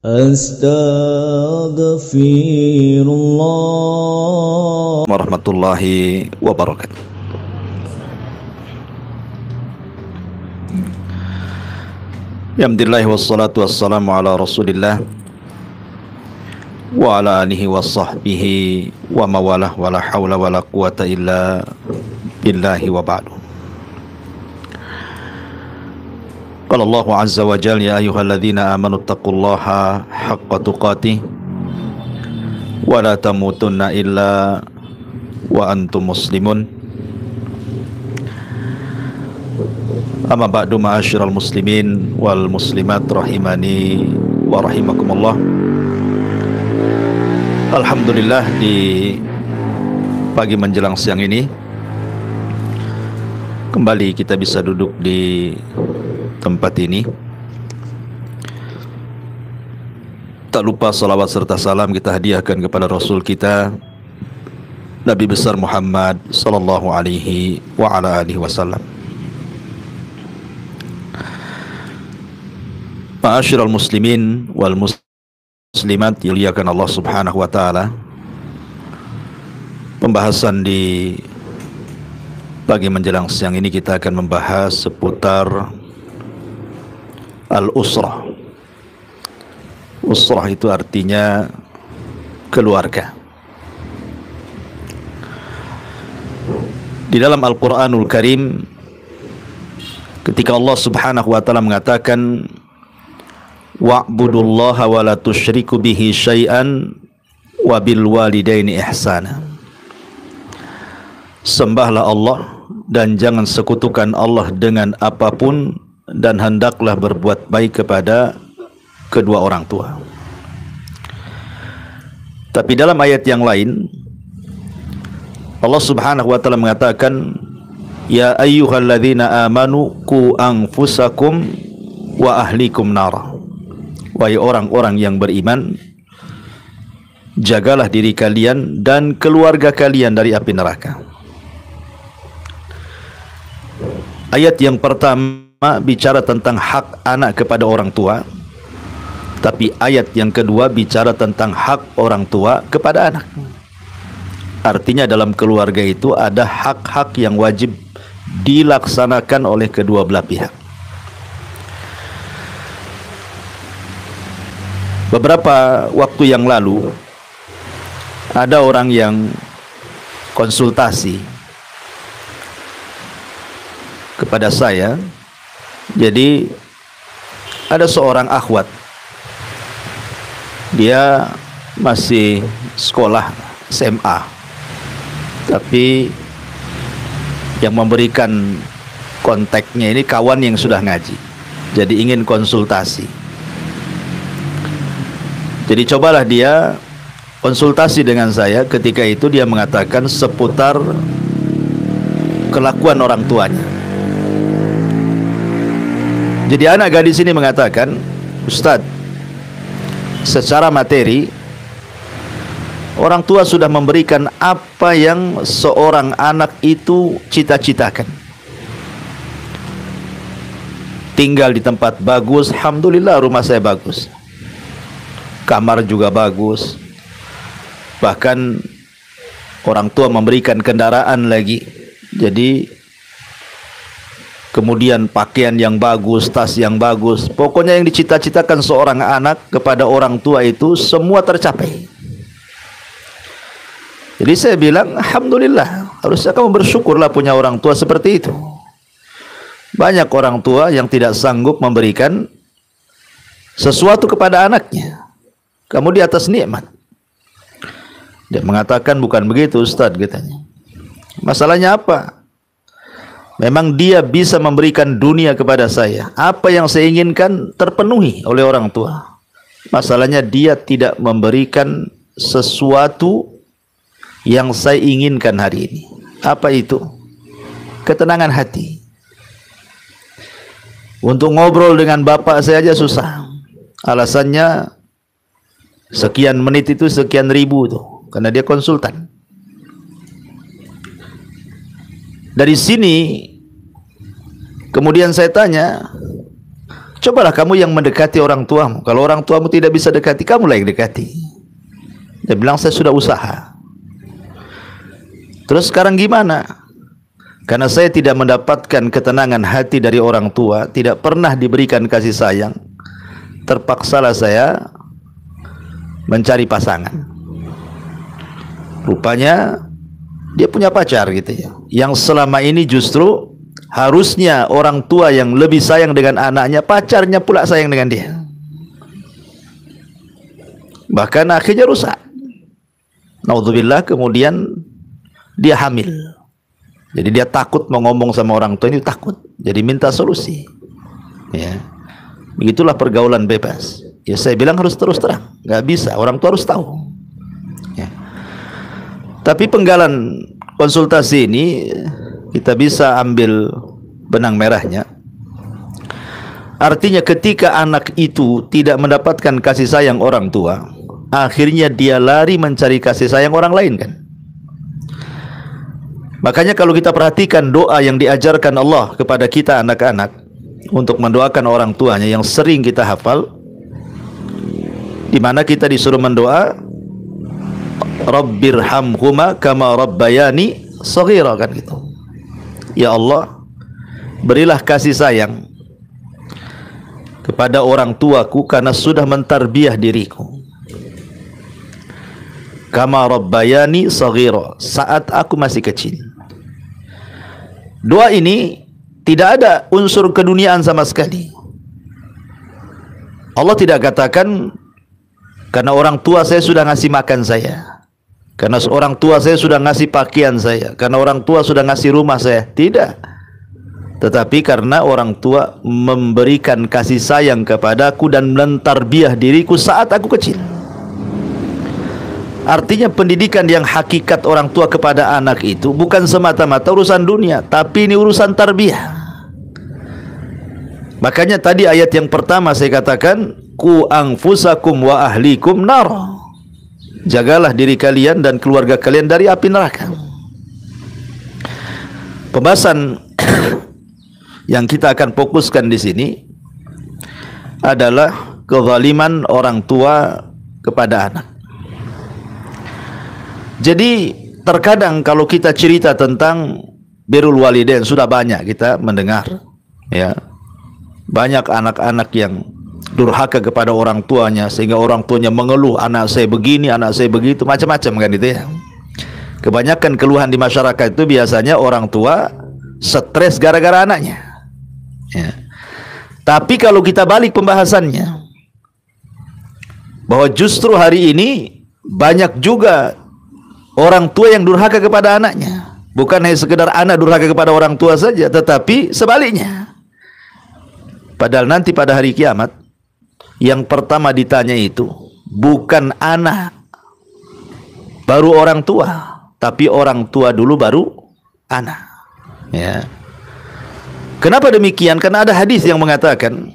Astaghfirullah warahmatullahi wabarakatuh. Alhamdulillah wassalatu wassalamu ala Rasulillah wa ala alihi wa sahbihi wa mawalah wa la hawla wa la quwata illa billahi wa ba'du. Qala Allah azza wa jalla ya ayyuhalladzina amanu taqullaha haqqa tuqatih wa la tamutunna illa wa antum muslimun. Amma ba'du, ma'asyiral muslimin wal muslimat rahimani wa rahimakumullah. Alhamdulillah, di pagi menjelang siang ini kembali kita bisa duduk di tempat ini. Tak lupa salawat serta salam kita hadiahkan kepada Rasul kita Nabi besar Muhammad sallallahu alaihi wa ala alihi wasallam. Ma'asyiral muslimin wal muslimat dimuliakan Allah Subhanahu wa taala. Pembahasan di pagi menjelang siang ini kita akan membahas seputar al-usrah. Usrah itu artinya keluarga. Di dalam Al-Qur'anul Karim, ketika Allah Subhanahu wa taala mengatakan wa'budullaha wa la tusyriku bihi syai'an wa bil walidaini ihsana. Sembahlah Allah dan jangan sekutukan Allah dengan apapun, dan hendaklah berbuat baik kepada kedua orang tua. Tapi dalam ayat yang lain Allah Subhanahu wa taala mengatakan ya ayyuhalladzina amanu qu anfusakum wa ahlikum nara. Wahai orang-orang yang beriman, jagalah diri kalian dan keluarga kalian dari api neraka. Ayat yang pertama bicara tentang hak anak kepada orang tua, tapi ayat yang kedua bicara tentang hak orang tua kepada anak. Artinya dalam keluarga itu ada hak-hak yang wajib dilaksanakan oleh kedua belah pihak. Beberapa waktu yang lalu ada orang yang konsultasi kepada saya. Jadi ada seorang akhwat, dia masih sekolah SMA, tapi yang memberikan kontaknya ini kawan yang sudah ngaji, jadi ingin konsultasi. Jadi cobalah dia konsultasi dengan saya. Ketika itu dia mengatakan seputar kelakuan orang tuanya. Jadi anak gadis ini mengatakan, Ustadz, secara materi orang tua sudah memberikan apa yang seorang anak itu cita-citakan. Tinggal di tempat bagus, alhamdulillah rumah saya bagus, kamar juga bagus, bahkan orang tua memberikan kendaraan lagi. Jadi kemudian pakaian yang bagus, tas yang bagus, pokoknya yang dicita-citakan seorang anak kepada orang tua itu semua tercapai. Jadi saya bilang, alhamdulillah, harusnya kamu bersyukurlah punya orang tua seperti itu. Banyak orang tua yang tidak sanggup memberikan sesuatu kepada anaknya. Kamu di atas nikmat. Dia mengatakan bukan begitu Ustadz, katanya. Masalahnya apa? Memang dia bisa memberikan dunia kepada saya. Apa yang saya inginkan terpenuhi oleh orang tua. Masalahnya dia tidak memberikan sesuatu yang saya inginkan hari ini. Apa itu? Ketenangan hati. Untuk ngobrol dengan bapak saya aja susah. Alasannya sekian menit itu sekian ribu tuh, karena dia konsultan. Dari sini kemudian saya tanya, Cobalah kamu yang mendekati orang tuamu. Kalau orang tuamu tidak bisa dekati, kamulah yang dekati. Dia bilang, saya sudah usaha. Terus sekarang gimana? Karena saya tidak mendapatkan ketenangan hati dari orang tua, tidak pernah diberikan kasih sayang, terpaksalah saya mencari pasangan. Rupanya dia punya pacar gitu ya, yang selama ini justru harusnya orang tua yang lebih sayang dengan anaknya, pacarnya pula sayang dengan dia. Bahkan akhirnya rusak. Naudzubillah, kemudian dia hamil. Jadi dia takut mau ngomong sama orang tua, ini takut. Jadi minta solusi. Ya. Begitulah pergaulan bebas. Ya saya bilang harus terus terang, nggak bisa. Orang tua harus tahu. Ya. Tapi penggalan konsultasi ini kita bisa ambil benang merahnya. Artinya ketika anak itu tidak mendapatkan kasih sayang orang tua, akhirnya dia lari mencari kasih sayang orang lain kan. Makanya kalau kita perhatikan doa yang diajarkan Allah kepada kita anak-anak untuk mendoakan orang tuanya yang sering kita hafal, di mana kita disuruh mendoa Rabbirhamhuma kama rabbayani shaghira, kan gitu. Ya Allah, berilah kasih sayang kepada orang tuaku karena sudah mentarbiah diriku. Kama rabbayani shaghira, saat aku masih kecil. Doa ini tidak ada unsur keduniaan sama sekali. Allah tidak katakan karena orang tua saya sudah ngasih makan saya, karena orang tua saya sudah ngasih pakaian saya, karena orang tua sudah ngasih rumah saya. Tidak. Tetapi karena orang tua memberikan kasih sayang kepadaku dan mentarbiah diriku saat aku kecil. Artinya pendidikan yang hakikat orang tua kepada anak itu bukan semata-mata urusan dunia, tapi ini urusan tarbiyah. Makanya tadi ayat yang pertama saya katakan, ku anfusakum wa ahlikum nar. Jagalah diri kalian dan keluarga kalian dari api neraka. Pembahasan yang kita akan fokuskan di sini adalah kezaliman orang tua kepada anak. Jadi terkadang kalau kita cerita tentang birrul walidain, sudah banyak kita mendengar, ya, banyak anak-anak yang durhaka kepada orang tuanya sehingga orang tuanya mengeluh, anak saya begini, anak saya begitu, macam-macam kan itu ya. Kebanyakan keluhan di masyarakat itu biasanya orang tua stres gara-gara anaknya, ya. Tapi kalau kita balik pembahasannya, bahwa justru hari ini banyak juga orang tua yang durhaka kepada anaknya. Bukan hanya sekedar anak durhaka kepada orang tua saja, tetapi sebaliknya. Padahal nanti pada hari kiamat, yang pertama ditanya itu bukan anak baru orang tua, tapi orang tua dulu baru anak, ya. Kenapa demikian? Karena ada hadis yang mengatakan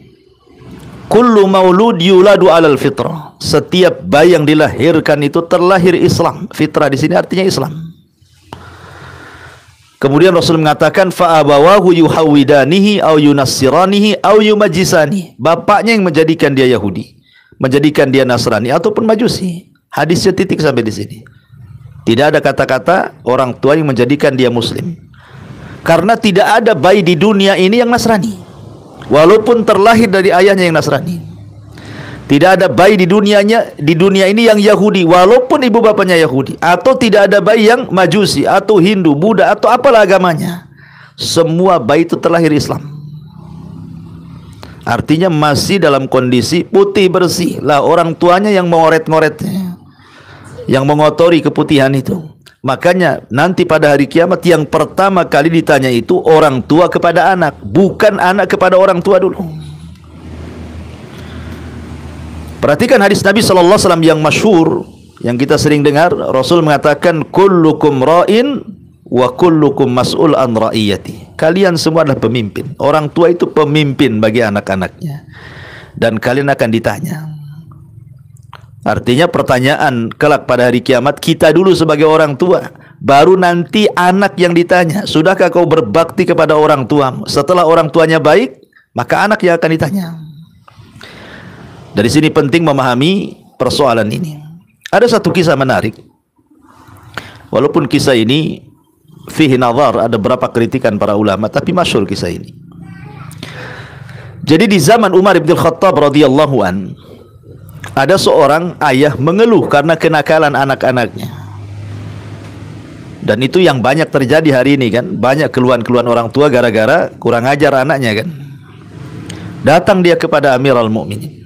kullu maulud yuladu alal fitrah. Setiap bayi yang dilahirkan itu terlahir Islam. Fitrah di sini artinya Islam. Kemudian Rasul mengatakan fa abawahu yuhawidanihi au yunassiranihi au yumajisani. Bapaknya yang menjadikan dia Yahudi, menjadikan dia Nasrani ataupun Majusi. Hadisnya titik sampai di sini. Tidak ada kata-kata orang tua yang menjadikan dia Muslim. Karena tidak ada bayi di dunia ini yang Nasrani, walaupun terlahir dari ayahnya yang Nasrani. Tidak ada bayi di dunia ini yang Yahudi, walaupun ibu bapaknya Yahudi. Atau tidak ada bayi yang Majusi atau Hindu, Buddha atau apalah agamanya. Semua bayi itu terlahir Islam. Artinya masih dalam kondisi putih bersih. Lah orang tuanya yang mengoret-ngoretnya, yang mengotori keputihan itu. Makanya nanti pada hari kiamat yang pertama kali ditanya itu orang tua kepada anak, bukan anak kepada orang tua dulu. Perhatikan hadis Nabi SAW yang masyhur, yang kita sering dengar. Rasul mengatakan kullukum ra'in wa kullukum mas'ul an ra'iyati. Kalian semua adalah pemimpin. Orang tua itu pemimpin bagi anak-anaknya, dan kalian akan ditanya. Artinya pertanyaan kelak pada hari kiamat, kita dulu sebagai orang tua, baru nanti anak yang ditanya, sudahkah kau berbakti kepada orang tuamu? Setelah orang tuanya baik, maka anak yang akan ditanya. Dari sini penting memahami persoalan ini. Ada satu kisah menarik. Walaupun kisah ini fihi nazar, ada beberapa kritikan para ulama, tapi masyhur kisah ini. Jadi di zaman Umar bin Khattab radhiyallahu an, ada seorang ayah mengeluh karena kenakalan anak-anaknya. Dan itu yang banyak terjadi hari ini kan. Banyak keluhan-keluhan orang tua gara-gara kurang ajar anaknya kan. Datang dia kepada Amirul Mukminin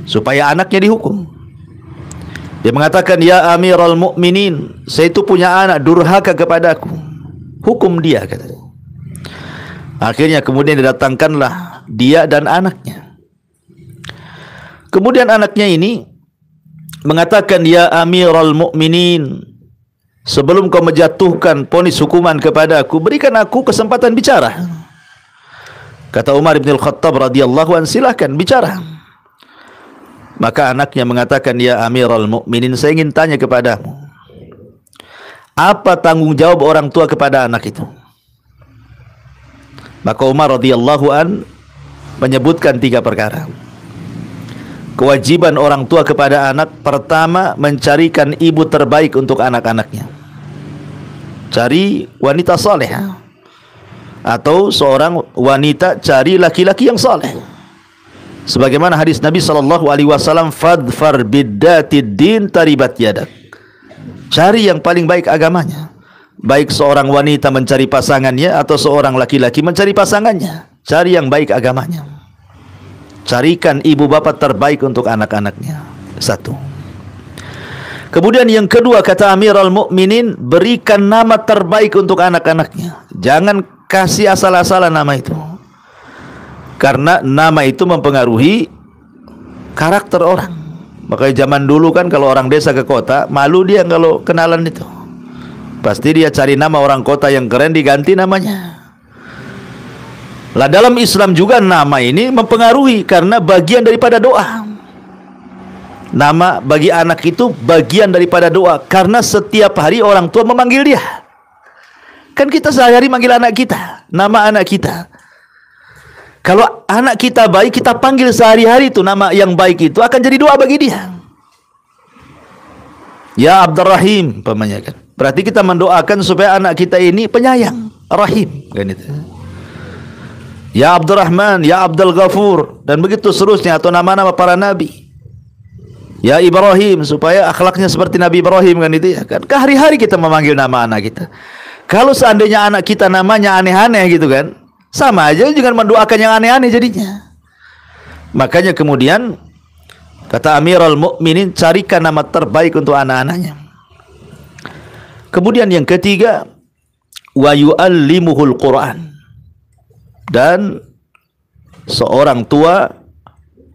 supaya anaknya dihukum. Dia mengatakan, "Ya Amirul Mukminin, saya itu punya anak durhaka kepadaku. Hukum dia," katanya. Akhirnya kemudian didatangkanlah dia dan anaknya. Kemudian anaknya ini mengatakan, "Ya Amirul Mukminin, sebelum kau menjatuhkan vonis hukuman kepadaku, berikan aku kesempatan bicara." Kata Umar bin Khattab radhiyallahu an, "Silahkan bicara." Maka anaknya mengatakan, "Ya Amirul Mukminin, saya ingin tanya kepadamu, apa tanggung jawab orang tua kepada anak itu?" Maka Umar radhiyallahu an menyebutkan 3 perkara. Kewajiban orang tua kepada anak, pertama, mencarikan ibu terbaik untuk anak-anaknya. Cari wanita saleh, atau seorang wanita cari laki-laki yang saleh. Sebagaimana hadis Nabi sallallahu alaihi wasallam, "Fadfar biddatid din taribat yadak." Cari yang paling baik agamanya. Baik seorang wanita mencari pasangannya atau seorang laki-laki mencari pasangannya, cari yang baik agamanya. Carikan ibu bapak terbaik untuk anak-anaknya. 1. Kemudian yang kedua, kata Amirul Mukminin, berikan nama terbaik untuk anak-anaknya. Jangan kasih asal-asalan nama itu, karena nama itu mempengaruhi karakter orang. Makanya zaman dulu kan kalau orang desa ke kota, malu dia kalau kenalan itu. Pasti dia cari nama orang kota yang keren, diganti namanya. Lah dalam Islam juga nama ini mempengaruhi, karena bagian daripada doa. Nama bagi anak itu bagian daripada doa, karena setiap hari orang tua memanggil dia. Kan kita sehari-hari manggil anak kita, nama anak kita. Kalau anak kita baik, kita panggil sehari-hari itu nama yang baik itu akan jadi doa bagi dia. Ya Abdurrahim, pamannya kan. Berarti kita mendoakan supaya anak kita ini penyayang, rahim, kan itu. Ya Abdurrahman, ya Abdul Ghafur, dan begitu seterusnya, atau nama-nama para nabi. Ya Ibrahim, supaya akhlaknya seperti Nabi Ibrahim, kan itu ya kan. Hari-hari kita memanggil nama anak kita. Kalau seandainya anak kita namanya aneh-aneh gitu kan, sama aja dengan mendoakan yang aneh-aneh jadinya. Makanya kemudian kata Amirul Mukminin, carikan nama terbaik untuk anak-anaknya. Kemudian yang ketiga, wa yu'allimuhul Quran. Dan seorang tua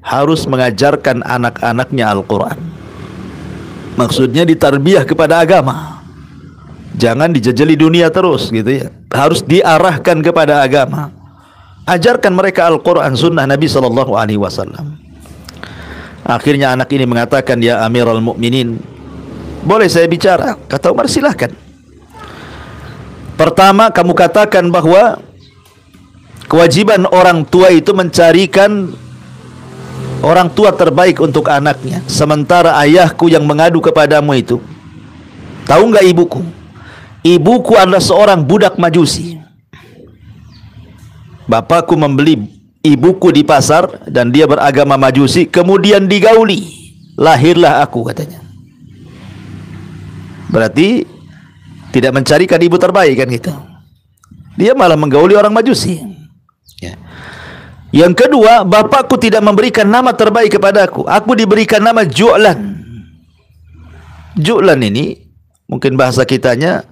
harus mengajarkan anak-anaknya Al-Quran. Maksudnya ditarbiyah kepada agama. Jangan dijejeli dunia terus gitu ya. Harus diarahkan kepada agama. Ajarkan mereka Al-Quran, sunnah Nabi sallallahu alaihi wasallam. Akhirnya anak ini mengatakan, "Ya Amirul Mukminin, boleh saya bicara?" Kata Umar, "Silahkan." Pertama, kamu katakan bahwa kewajiban orang tua itu mencarikan orang tua terbaik untuk anaknya. Sementara ayahku yang mengadu kepadamu itu, tahu nggak ibuku? Ibuku adalah seorang budak majusi. Bapakku membeli ibuku di pasar dan dia beragama majusi, kemudian digauli, lahirlah aku, katanya. Berarti tidak mencarikan ibu terbaik kan gitu. Dia malah menggauli orang majusi. Ya. Yang kedua, bapakku tidak memberikan nama terbaik kepadaku. Aku diberikan nama Ju'lan. Ju'lan ini mungkin bahasa kitanya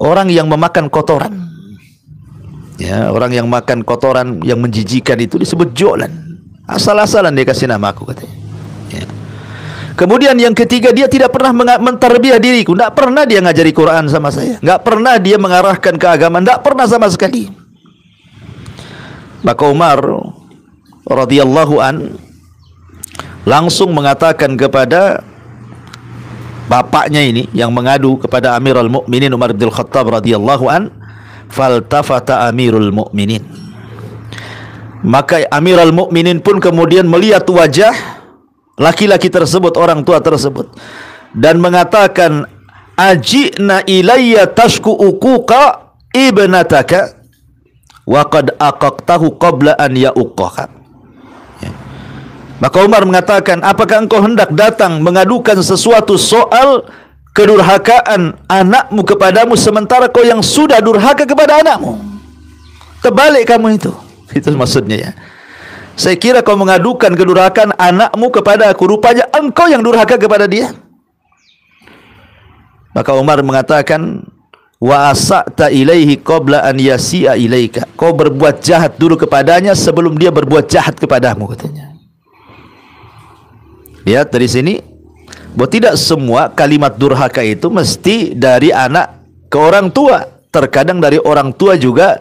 orang yang memakan kotoran. Ya, orang yang makan kotoran yang menjijikan itu disebut Ju'lan. Asal-asalan dia kasih nama aku, katanya. Ya. Kemudian yang ketiga, dia tidak pernah mentarbiah diriku. Tidak pernah dia ngajari Quran sama saya. Tidak pernah dia mengarahkan ke agama. Tidak pernah sama sekali. Maka Umar radhiyallahu an langsung mengatakan kepada bapaknya ini yang mengadu kepada Amirul Mukminin Umar bin Khattab radhiyallahu an, faltafata Amirul Mukminin. Maka Amirul Mukminin pun kemudian melihat wajah laki-laki tersebut, orang tua tersebut, dan mengatakan, ajina ilayya tashku uquqa ibnataka wa qad aqaqtahu qabla an ya'uqqaka. Maka Umar mengatakan, apakah engkau hendak datang mengadukan sesuatu soal kedurhakaan anakmu kepadamu sementara kau yang sudah durhaka kepada anakmu? Kebalik kamu itu. Itu maksudnya ya. Saya kira kau mengadukan kedurhakaan anakmu kepada aku, rupanya engkau yang durhaka kepada dia. Maka Umar mengatakan, wa asa'ta ilaihi qabla an yasi'a ilaika. Kau berbuat jahat dulu kepadanya sebelum dia berbuat jahat kepadamu, katanya. Lihat dari sini bahwa tidak semua kalimat durhaka itu mesti dari anak ke orang tua. Terkadang dari orang tua juga,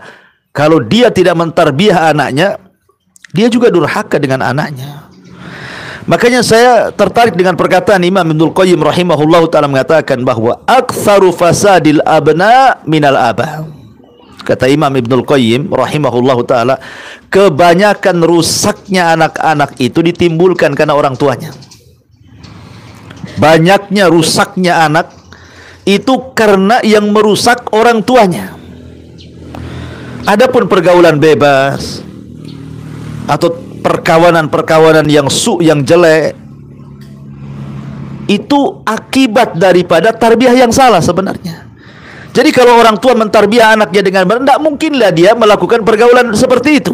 kalau dia tidak mentarbiah anaknya, dia juga durhaka dengan anaknya. Makanya saya tertarik dengan perkataan Imam Ibnul Qayyim rahimahullahu ta'ala mengatakan bahwa aktsaru fasadil abna minal aba. Kata Imam Ibnul Qayyim rahimahullahu ta'ala, kebanyakan rusaknya anak-anak itu ditimbulkan karena orang tuanya. Banyaknya rusaknya anak itu karena yang merusak orang tuanya. Adapun pergaulan bebas atau perkawanan-perkawanan yang yang jelek, itu akibat daripada tarbiyah yang salah sebenarnya. Jadi kalau orang tua mentarbiyah anaknya dengan benar, tidak mungkinlah dia melakukan pergaulan seperti itu.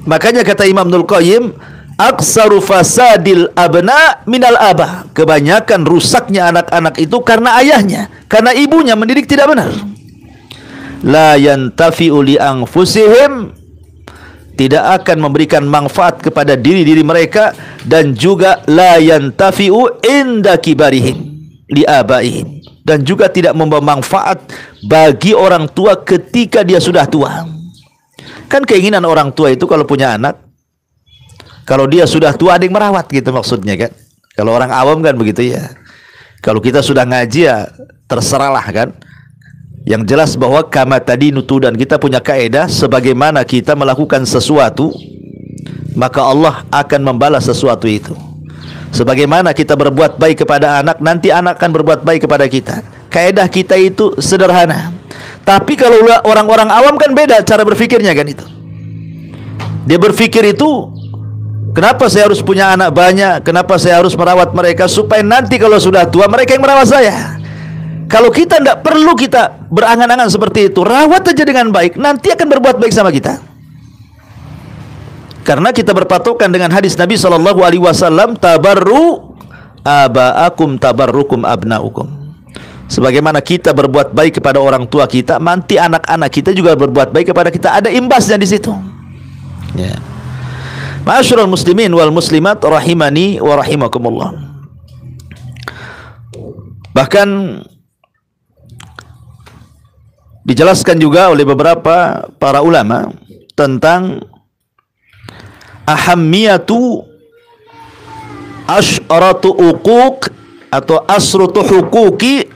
Makanya kata Imam Ibnul Qayyim, aksaru fasadil abna minal aba. Kebanyakan rusaknya anak-anak itu karena ayahnya, karena ibunya mendidik tidak benar. La yantafi'u li anfusihim, tidak akan memberikan manfaat kepada diri-diri mereka, dan juga la yantafi'u inda kibarihim li abaihim, dan juga tidak membawa manfaat bagi orang tua ketika dia sudah tua. Kan keinginan orang tua itu kalau punya anak, kalau dia sudah tua ada yang merawat gitu maksudnya kan. Kalau orang awam kan begitu ya. Kalau kita sudah ngaji ya terserahlah kan. Yang jelas bahwa kama tadi nutu, dan kita punya kaedah, sebagaimana kita melakukan sesuatu maka Allah akan membalas sesuatu itu. Sebagaimana kita berbuat baik kepada anak, nanti anak akan berbuat baik kepada kita. Kaedah kita itu sederhana. Tapi kalau orang-orang awam kan beda cara berpikirnya kan itu. Dia berpikir itu, kenapa saya harus punya anak banyak? Kenapa saya harus merawat mereka supaya nanti kalau sudah tua mereka yang merawat saya? Kalau kita tidak perlu kita berangan-angan seperti itu, rawat aja dengan baik, nanti akan berbuat baik sama kita. Karena kita berpatokan dengan hadis Nabi SAW, tabarru aba'akum tabarrukum abna'ukum. Sebagaimana kita berbuat baik kepada orang tua kita, nanti anak-anak kita juga berbuat baik kepada kita. Ada imbasnya di situ. Ya. Ma'asyiral muslimin wal muslimat rahimani wa rahimakumullah. Bahkan dijelaskan juga oleh beberapa para ulama tentang ahammiyatu asyratu uquq atau asrutu huquqi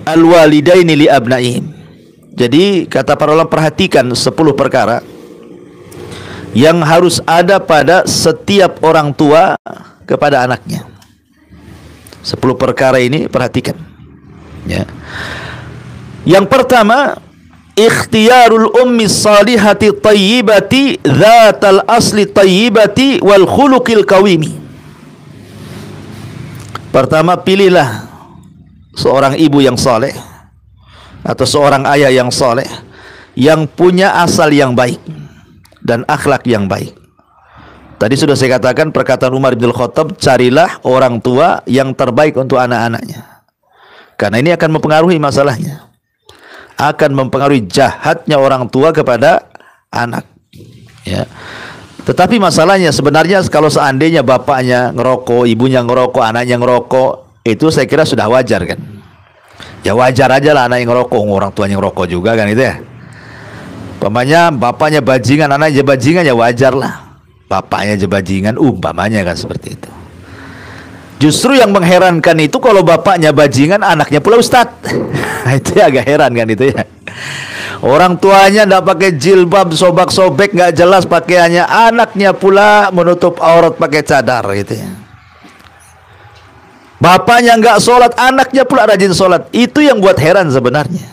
al-walidaini li abnaihim. Jadi kata para ulama, perhatikan 10 perkara yang harus ada pada setiap orang tua kepada anaknya. 10 perkara ini perhatikan ya. Yang pertama, ikhtiyarul ummi salihati tayyibati dzatal asli tayyibati wal khuluqil qawimi. Pertama, pilihlah seorang ibu yang saleh atau seorang ayah yang saleh yang punya asal yang baik dan akhlak yang baik. Tadi sudah saya katakan perkataan Umar bin Khattab, carilah orang tua yang terbaik untuk anak-anaknya. Karena ini akan mempengaruhi masalahnya. Akan mempengaruhi jahatnya orang tua kepada anak ya. Tetapi masalahnya sebenarnya kalau seandainya bapaknya ngerokok, ibunya ngerokok, anaknya ngerokok, itu saya kira sudah wajar kan. Ya wajar aja lah anak yang ngerokok, orang tuanya ngerokok juga kan itu ya. Umpamanya bapaknya bajingan, anaknya bajingan, ya wajar lah. Bapaknya aja bajingan, umpamanya kan seperti itu. Justru yang mengherankan itu kalau bapaknya bajingan, anaknya pula ustadz. Itu agak heran kan itu ya. Orang tuanya tidak pakai jilbab, sobak-sobek, nggak jelas pakaiannya. Anaknya pula menutup aurat pakai cadar gitu ya. Bapaknya nggak sholat, anaknya pula rajin sholat. Itu yang buat heran sebenarnya.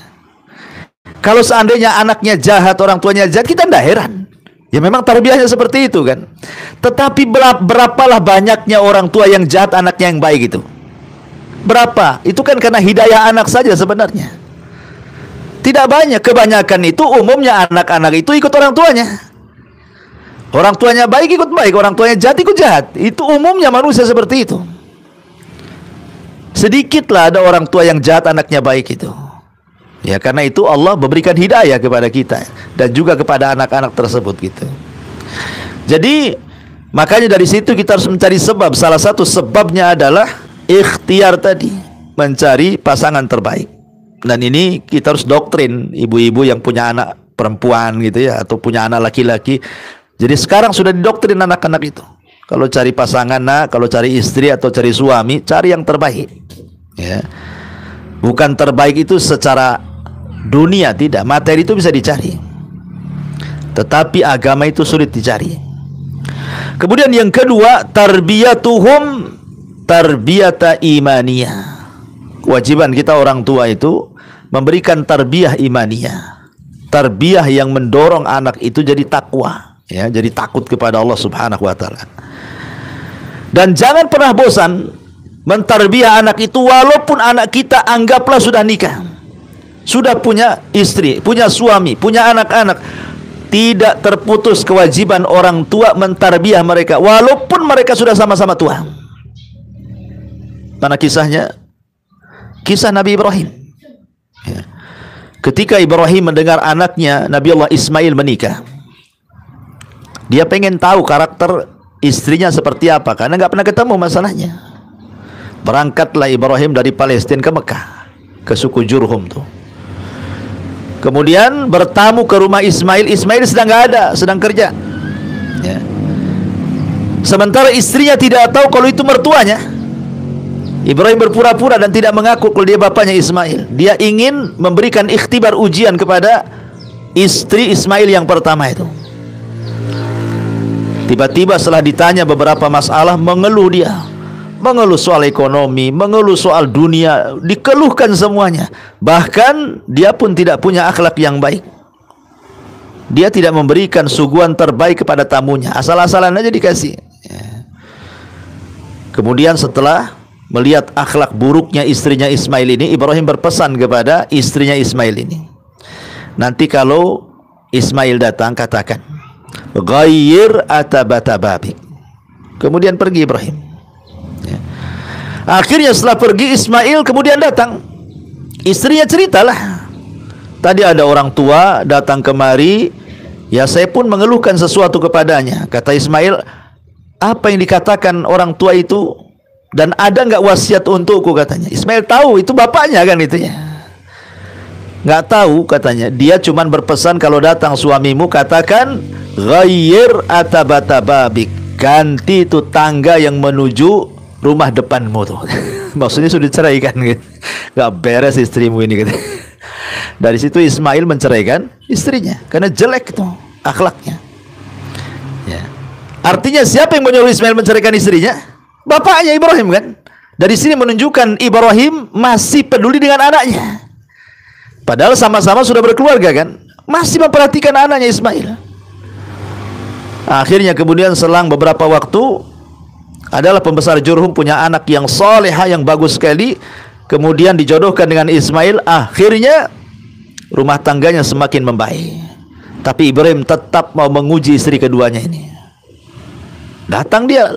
Kalau seandainya anaknya jahat, orang tuanya jahat, kita tidak heran. Ya memang tarbiyahnya seperti itu kan. Tetapi berapalah banyaknya orang tua yang jahat, anaknya yang baik itu? Berapa? Itu kan karena hidayah anak saja sebenarnya. Tidak banyak. Kebanyakan itu umumnya anak-anak itu ikut orang tuanya. Orang tuanya baik ikut baik, orang tuanya jahat ikut jahat. Itu umumnya manusia seperti itu. Sedikitlah ada orang tua yang jahat, anaknya baik itu. Ya karena itu Allah memberikan hidayah kepada kita dan juga kepada anak-anak tersebut gitu. Jadi makanya dari situ kita harus mencari sebab. Salah satu sebabnya adalah ikhtiar tadi, mencari pasangan terbaik. Dan ini kita harus doktrin ibu-ibu yang punya anak perempuan gitu ya, atau punya anak laki-laki. Jadi sekarang sudah didoktrin anak-anak itu. Kalau cari pasangan, kalau cari istri atau cari suami, cari yang terbaik. Ya. Bukan terbaik itu secara dunia, tidak. Materi itu bisa dicari. Tetapi agama itu sulit dicari. Kemudian yang kedua, tarbiyatuhum tarbiyata imaniyah. Kewajiban kita orang tua itu memberikan tarbiyah imaniyah. Tarbiyah yang mendorong anak itu jadi takwa, ya, jadi takut kepada Allah Subhanahu wa taala. Dan jangan pernah bosan mentarbiyah anak itu walaupun anak kita anggaplah sudah nikah, sudah punya istri, punya suami, punya anak-anak. Tidak terputus kewajiban orang tua mentarbiyah mereka walaupun mereka sudah sama-sama tua. Mana kisahnya? Kisah Nabi Ibrahim. Ya. Ketika Ibrahim mendengar anaknya Nabi Allah Ismail menikah, dia pengen tahu karakter istrinya seperti apa, karena nggak pernah ketemu masalahnya. Berangkatlah Ibrahim dari Palestina ke Mekah, ke suku Jurhum tuh. Kemudian bertamu ke rumah Ismail. Ismail sedang nggak ada, sedang kerja. Ya. Sementara istrinya tidak tahu kalau itu mertuanya. Ibrahim berpura-pura dan tidak mengaku kalau dia bapaknya Ismail. Dia ingin memberikan ikhtibar ujian kepada istri Ismail yang pertama itu. Tiba-tiba setelah ditanya beberapa masalah, mengeluh dia. Mengeluh soal ekonomi, mengeluh soal dunia, dikeluhkan semuanya. Bahkan dia pun tidak punya akhlak yang baik. Dia tidak memberikan suguhan terbaik kepada tamunya, asal-asalan aja dikasih. Kemudian setelah melihat akhlak buruknya istrinya Ismail ini, Ibrahim berpesan kepada istrinya Ismail ini, nanti kalau Ismail datang katakan, ghayyir atabata babik. Kemudian pergi Ibrahim. Ya. Akhirnya setelah pergi Ismail, kemudian datang istrinya, ceritalah, tadi ada orang tua datang kemari, ya saya pun mengeluhkan sesuatu kepadanya. Kata Ismail, apa yang dikatakan orang tua itu, dan ada nggak wasiat untukku, katanya. Ismail tahu itu bapaknya kan itu ya. Nggak tahu katanya, dia cuman berpesan kalau datang suamimu katakan ghayyir atabata babik, ganti itu tangga yang menuju rumah depanmu tuh. Maksudnya sudah diceraikan gitu. Nggak beres istrimu ini gitu. Dari situ Ismail menceraikan istrinya karena jelek itu akhlaknya. Ya. Artinya siapa yang menyuruh Ismail menceraikan istrinya? Bapaknya Ibrahim kan. Dari sini menunjukkan Ibrahim masih peduli dengan anaknya. Padahal sama-sama sudah berkeluarga kan. Masih memperhatikan anaknya Ismail. Akhirnya kemudian selang beberapa waktu, adalah pembesar Jurhum punya anak yang salehah, yang bagus sekali. Kemudian dijodohkan dengan Ismail. Akhirnya rumah tangganya semakin membaik. Tapi Ibrahim tetap mau menguji istri keduanya ini. Datang dia,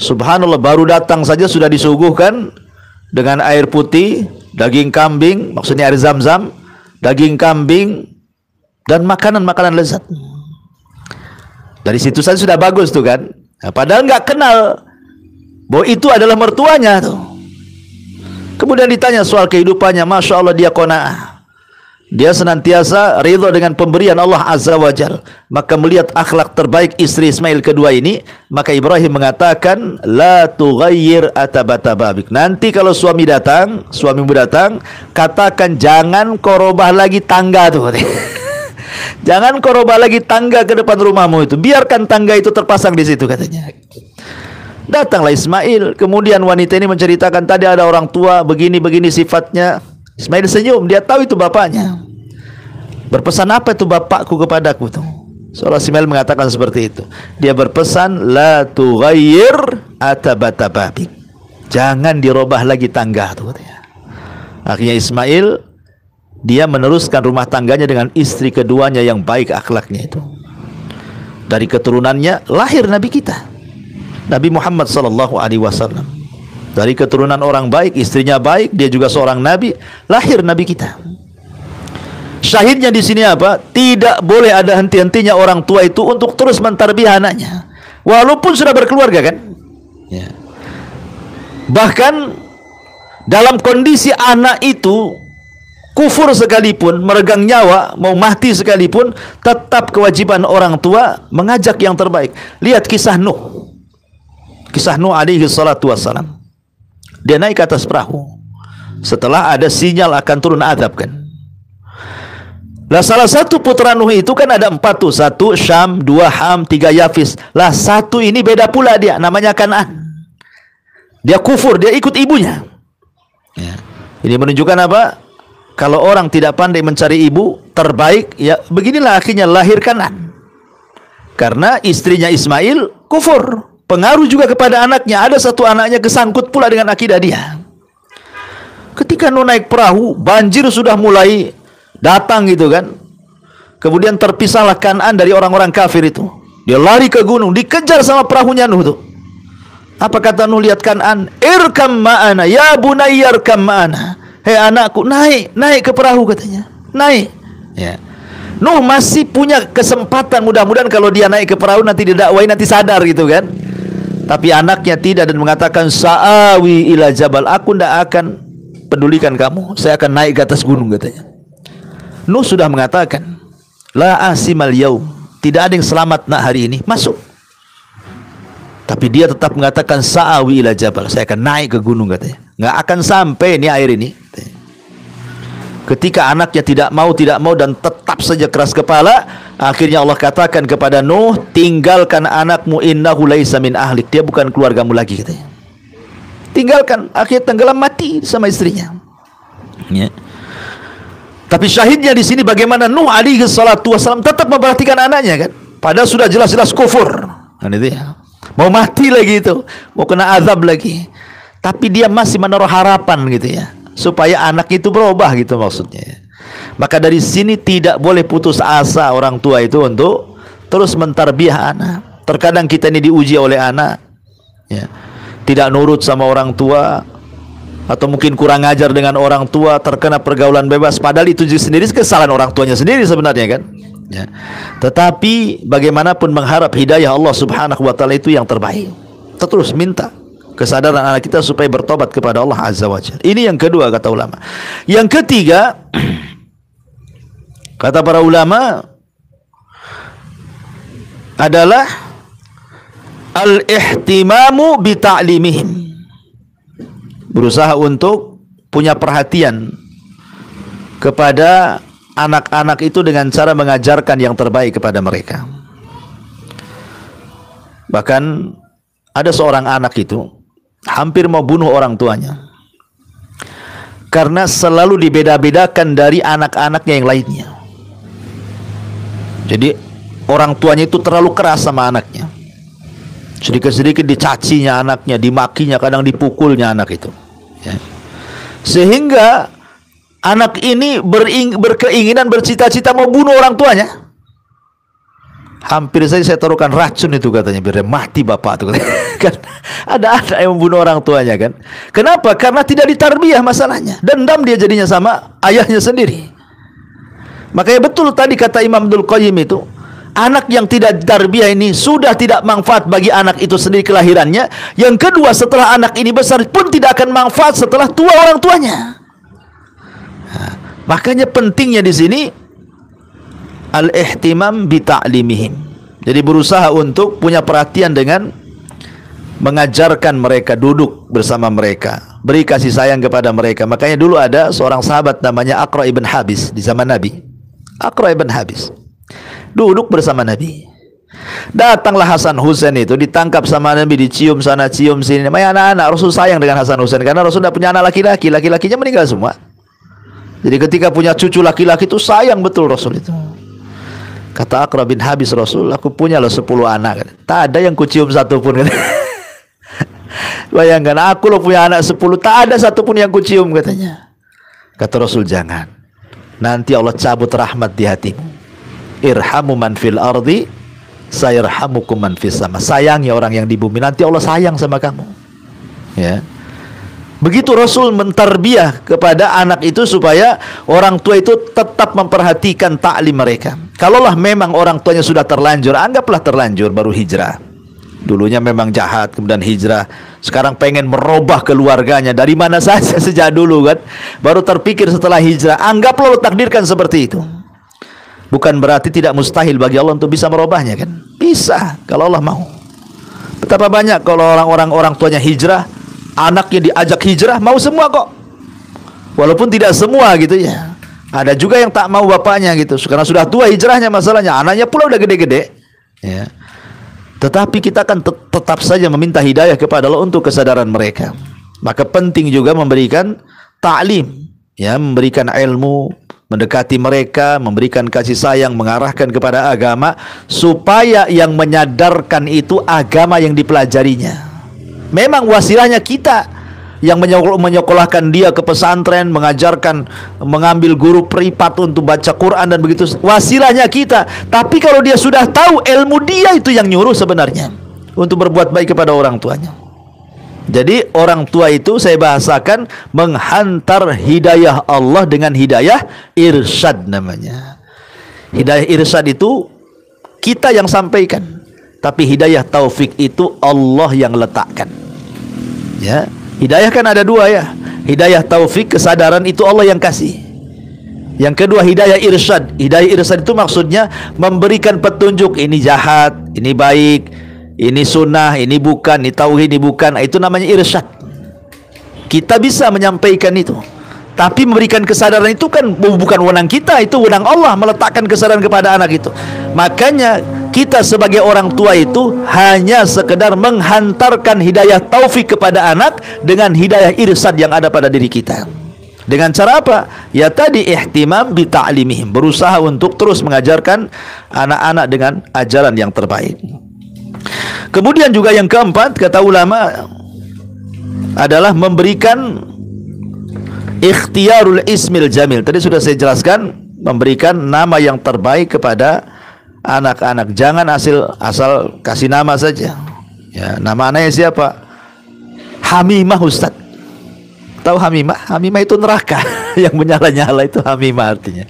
subhanallah, baru datang saja sudah disuguhkan dengan air putih, daging kambing, maksudnya air zam-zam, daging kambing, dan makanan-makanan lezat. Dari situ saja sudah bagus tuh kan. Nah, padahal nggak kenal bahwa itu adalah mertuanya tuh. Kemudian ditanya soal kehidupannya, masya Allah dia qanaah. Dia senantiasa ridha dengan pemberian Allah Azza wa Jal. Maka melihat akhlak terbaik istri Ismail kedua ini, maka Ibrahim mengatakan, la tughayyir atabatababik. Nanti kalau suamimu datang, katakan jangan kau robah lagi tangga tuh. Jangan kau robah lagi tangga ke depan rumahmu itu. Biarkan tangga itu terpasang di situ, katanya. Datanglah Ismail. Kemudian wanita ini menceritakan, tadi ada orang tua begini-begini sifatnya. Ismail senyum, dia tahu itu bapaknya. Berpesan apa itu bapakku kepadaku tuh? Seolah Ismail mengatakan seperti itu. Dia berpesan, la tughayyir atabatababik. Jangan dirubah lagi tangga tuh, katanya. Akhirnya Ismail, dia meneruskan rumah tangganya dengan istri keduanya yang baik akhlaknya itu. Dari keturunannya lahir Nabi kita, Nabi Muhammad sallallahu alaihi wasallam. Dari keturunan orang baik, istrinya baik, dia juga seorang nabi, lahir nabi kita. Syahidnya di sini apa? Tidak boleh ada henti-hentinya orang tua itu untuk terus mentarbiyah anaknya, walaupun sudah berkeluarga, kan? Ya. Bahkan dalam kondisi anak itu kufur sekalipun, meregang nyawa, mau mati sekalipun, tetap kewajiban orang tua mengajak yang terbaik. Lihat kisah Nuh. Kisah Nuh alaihi salatu wassalam. Dia naik ke atas perahu setelah ada sinyal akan turun azab, kan. Lah salah satu putra Nuh itu kan ada 4 tuh. 1 Syam, 2 Ham, 3 Yafis. Lah satu ini beda pula dia, namanya Kan'an. Dia kufur, dia ikut ibunya. Ya. Ini menunjukkan apa? Kalau orang tidak pandai mencari ibu terbaik, ya beginilah akhirnya lahir Kan'an. Karena istrinya Ismail kufur. Pengaruh juga kepada anaknya. Ada satu anaknya kesangkut pula dengan akidah dia. Ketika Nuh naik perahu, banjir sudah mulai datang gitu, kan. Kemudian terpisahlah Kan'an dari orang-orang kafir itu. Dia lari ke gunung, dikejar sama perahunya Nuh tuh. Apa kata Nuh lihat Kan'an? Irkam ma'ana, ya bunayya irkam ma'ana. Hei anakku, naik ke perahu, katanya. Naik. Ya. Nuh masih punya kesempatan, mudah-mudahan kalau dia naik ke perahu nanti didakwai, nanti sadar gitu, kan. Tapi anaknya tidak dan mengatakan, sa'awi ila jabal, aku tidak akan pedulikan kamu, saya akan naik ke atas gunung, katanya. Nuh sudah mengatakan, la asimal yaum, tidak ada yang selamat nak hari ini, masuk. Tapi dia tetap mengatakan, sa'awi ila jabal, saya akan naik ke gunung, katanya. Nggak akan sampai ini air ini. Ketika anaknya tidak mau dan tetap saja keras kepala, akhirnya Allah katakan kepada Nuh, tinggalkan anakmu, innahu laisa min ahlik, dia bukan keluargamu lagi, katanya. Tinggalkan, akhirnya tenggelam mati sama istrinya. Ya. Tapi syahidnya di sini bagaimana Nuh alaihi salatu wasallam tetap memperhatikan anaknya, kan. Padahal sudah jelas-jelas kufur. Kan itu ya. Mau mati lagi itu, mau kena azab lagi. Tapi dia masih menaruh harapan gitu ya, supaya anak itu berubah gitu maksudnya. Maka dari sini tidak boleh putus asa orang tua itu untuk terus mentarbiyah anak. Terkadang kita ini diuji oleh anak, ya, tidak nurut sama orang tua, atau mungkin kurang ajar dengan orang tua, terkena pergaulan bebas. Padahal itu sendiri kesalahan orang tuanya sendiri sebenarnya, kan. Ya. Tetapi bagaimanapun mengharap hidayah Allah Subhanahu wa taala itu yang terbaik. Kita terus minta kesadaran anak kita supaya bertobat kepada Allah Azza wa Jalla. Ini yang kedua kata ulama. Yang ketiga, kata para ulama adalah al-ihtimamu bi ta'limihim. Berusaha untuk punya perhatian kepada anak-anak itu dengan cara mengajarkan yang terbaik kepada mereka. Bahkan ada seorang anak itu hampir mau bunuh orang tuanya karena selalu dibeda-bedakan dari anak-anaknya yang lainnya. Jadi orang tuanya itu terlalu keras sama anaknya. Sedikit-sedikit dicacinya anaknya, dimakinya, kadang dipukulnya anak itu, ya. Sehingga anak ini berkeinginan, bercita-cita mau bunuh orang tuanya. Hampir saja saya taruhkan racun itu, katanya, biar mati bapak itu. Kan ada anak yang membunuh orang tuanya, kan. Kenapa? Karena tidak ditarbiyah masalahnya. Dendam dia jadinya sama ayahnya sendiri. Makanya betul tadi kata Imam Abdul Qayyim itu, anak yang tidak ditarbiyah ini sudah tidak manfaat bagi anak itu sendiri kelahirannya. Yang kedua, setelah anak ini besar pun tidak akan manfaat setelah tua orang tuanya. Makanya pentingnya di sini al-ihtimam bi ta'limihim. Jadi berusaha untuk punya perhatian dengan mengajarkan mereka, duduk bersama mereka, beri kasih sayang kepada mereka. Makanya dulu ada seorang sahabat namanya Aqra ibn Habis di zaman Nabi. Aqra ibn Habis duduk bersama Nabi. Datanglah Hasan Husain itu, ditangkap sama Nabi, dicium sana cium sini. Namanya anak-anak, Rasul sayang dengan Hasan Husain karena Rasul tidak punya anak laki-laki, laki-lakinya meninggal semua. Jadi ketika punya cucu laki-laki itu sayang betul Rasul itu. Kata Aqra bin Habis, Rasul, aku punya loh 10 anak. Tak ada yang kucium satu pun. Bayangkan, aku loh punya anak 10, tak ada satu pun yang kucium katanya. Kata Rasul, jangan. Nanti Allah cabut rahmat di hatimu. Irhamu man fil ardi, sayarhamukum man fis sama. Sayangi orang yang di bumi, nanti Allah sayang sama kamu. Ya. Begitu Rasul mentarbiyah kepada anak itu supaya orang tua itu tetap memperhatikan taklim mereka. Kalaulah memang orang tuanya sudah terlanjur, anggaplah terlanjur baru hijrah. Dulunya memang jahat, kemudian hijrah. Sekarang pengen merubah keluarganya dari mana saja sejak dulu kan. Baru terpikir setelah hijrah. Anggaplah Allah takdirkan seperti itu. Bukan berarti tidak mustahil bagi Allah untuk bisa merubahnya kan. Bisa kalau Allah mau. Betapa banyak kalau orang tuanya hijrah, anaknya diajak hijrah, mau semua kok. Walaupun tidak semua gitu ya. Ada juga yang tak mau bapaknya gitu. Karena sudah tua hijrahnya masalahnya. Anaknya pula udah gede-gede. Ya. Tetapi kita akan tetap saja meminta hidayah kepada Allah untuk kesadaran mereka. Maka penting juga memberikan ta'lim, ya, memberikan ilmu, mendekati mereka, memberikan kasih sayang, mengarahkan kepada agama, supaya yang menyadarkan itu agama yang dipelajarinya. Memang wasilahnya kita yang menyekolahkan dia ke pesantren, mengajarkan, mengambil guru privat untuk baca Quran dan begitu, wasilahnya kita. Tapi kalau dia sudah tahu ilmu, dia itu yang nyuruh sebenarnya untuk berbuat baik kepada orang tuanya. Jadi orang tua itu saya bahasakan menghantar hidayah Allah dengan hidayah irsyad namanya. Hidayah irsyad itu kita yang sampaikan, tapi hidayah taufik itu Allah yang letakkan. Ya. Hidayah kan ada dua ya. Hidayah taufik, kesadaran, itu Allah yang kasih. Yang kedua hidayah irsyad. Hidayah irsyad itu maksudnya memberikan petunjuk, ini jahat, ini baik, ini sunnah, ini bukan, ini tauhid, ini bukan. Itu namanya irsyad. Kita bisa menyampaikan itu. Tapi memberikan kesadaran itu kan bukan wewenang kita, itu wewenang Allah meletakkan kesadaran kepada anak itu. Makanya kita sebagai orang tua itu hanya sekedar menghantarkan hidayah taufik kepada anak dengan hidayah irsyad yang ada pada diri kita. Dengan cara apa? Ya tadi ihtimam bi ta'limihim, berusaha untuk terus mengajarkan anak-anak dengan ajaran yang terbaik. Kemudian juga yang keempat, kata ulama, adalah memberikan ikhtiyarul ismil jamil. Tadi sudah saya jelaskan, memberikan nama yang terbaik kepada anak-anak. Jangan asal kasih nama saja. Ya, nama anaknya siapa? Hamimah Ustaz. Tahu Hamimah? Hamimah itu neraka yang menyala-nyala, itu Hamimah artinya.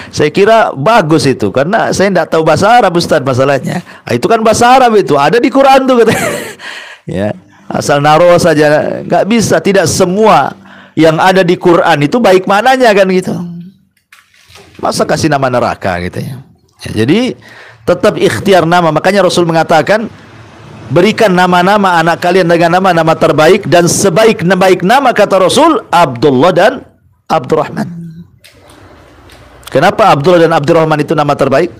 Saya kira bagus itu, karena saya tidak tahu bahasa Arab Ustaz masalahnya. Itu kan bahasa Arab, itu ada di Quran tuh katanya. Ya, asal naruh saja, nggak bisa. Tidak semua yang ada di Quran itu baik mananya kan gitu. Masa kasih nama neraka gitu ya. Ya, jadi tetap ikhtiar nama. Makanya Rasul mengatakan, berikan nama-nama anak kalian dengan nama-nama terbaik, dan sebaik-baik nama kata Rasul Abdullah dan Abdurrahman. Kenapa Abdullah dan Abdurrahman itu nama terbaik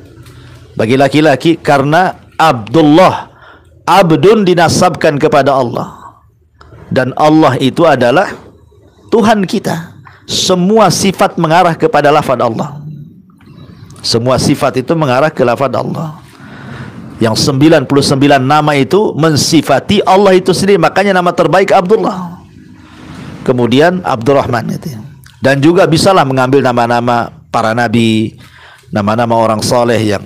bagi laki-laki? Karena Abdullah, abdun, dinasabkan kepada Allah, dan Allah itu adalah Tuhan kita. Semua sifat mengarah kepada lafaz Allah. Semua sifat itu mengarah ke lafaz Allah. Yang 99 nama itu mensifati Allah itu sendiri. Makanya nama terbaik Abdullah, kemudian Abdurrahman itu. Dan juga bisalah mengambil nama-nama para nabi, nama-nama orang soleh yang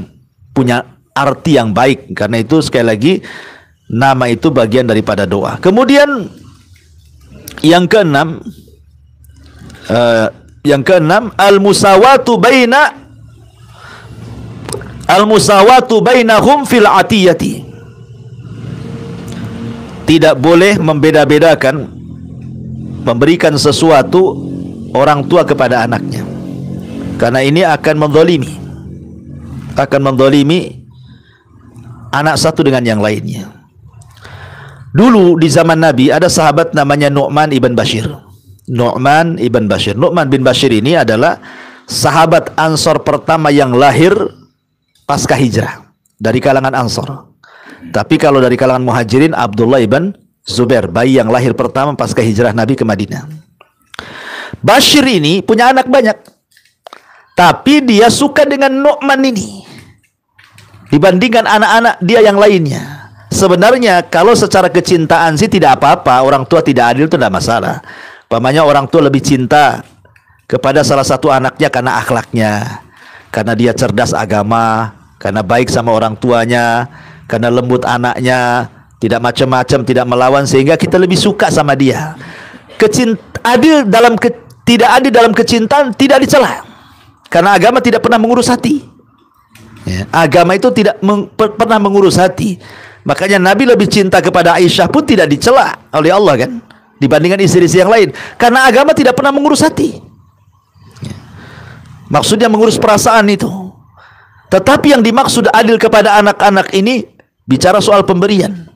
punya arti yang baik. Karena itu sekali lagi, nama itu bagian daripada doa. Kemudian yang keenam, al-musawatu bainahum fil atiyati. Tidak boleh membeda-bedakan, memberikan sesuatu orang tua kepada anaknya. Karena ini akan menzalimi anak satu dengan yang lainnya. Dulu di zaman Nabi ada sahabat namanya Nu'man ibn Bashir. Nu'man bin Bashir ini adalah sahabat Ansor pertama yang lahir pasca hijrah dari kalangan Ansor. Tapi kalau dari kalangan Muhajirin, Abdullah ibn Zubair, bayi yang lahir pertama pasca hijrah Nabi ke Madinah. Bashir ini punya anak banyak, tapi dia suka dengan Nu'man ini dibandingkan anak-anak dia yang lainnya. Sebenarnya kalau secara kecintaan sih tidak apa-apa, orang tua tidak adil itu tidak masalah. Pamannya orang tua lebih cinta kepada salah satu anaknya karena akhlaknya, karena dia cerdas agama, karena baik sama orang tuanya, karena lembut anaknya, tidak macam-macam, tidak melawan, sehingga kita lebih suka sama dia. Tidak adil dalam kecintaan tidak dicela, karena agama tidak pernah mengurus hati. Ya, agama itu tidak pernah mengurus hati. Makanya Nabi lebih cinta kepada Aisyah pun tidak dicela oleh Allah kan, dibandingkan istri-istri yang lain, karena agama tidak pernah mengurus hati. Ya. Maksudnya mengurus perasaan itu. Tetapi yang dimaksud adil kepada anak-anak ini bicara soal pemberian.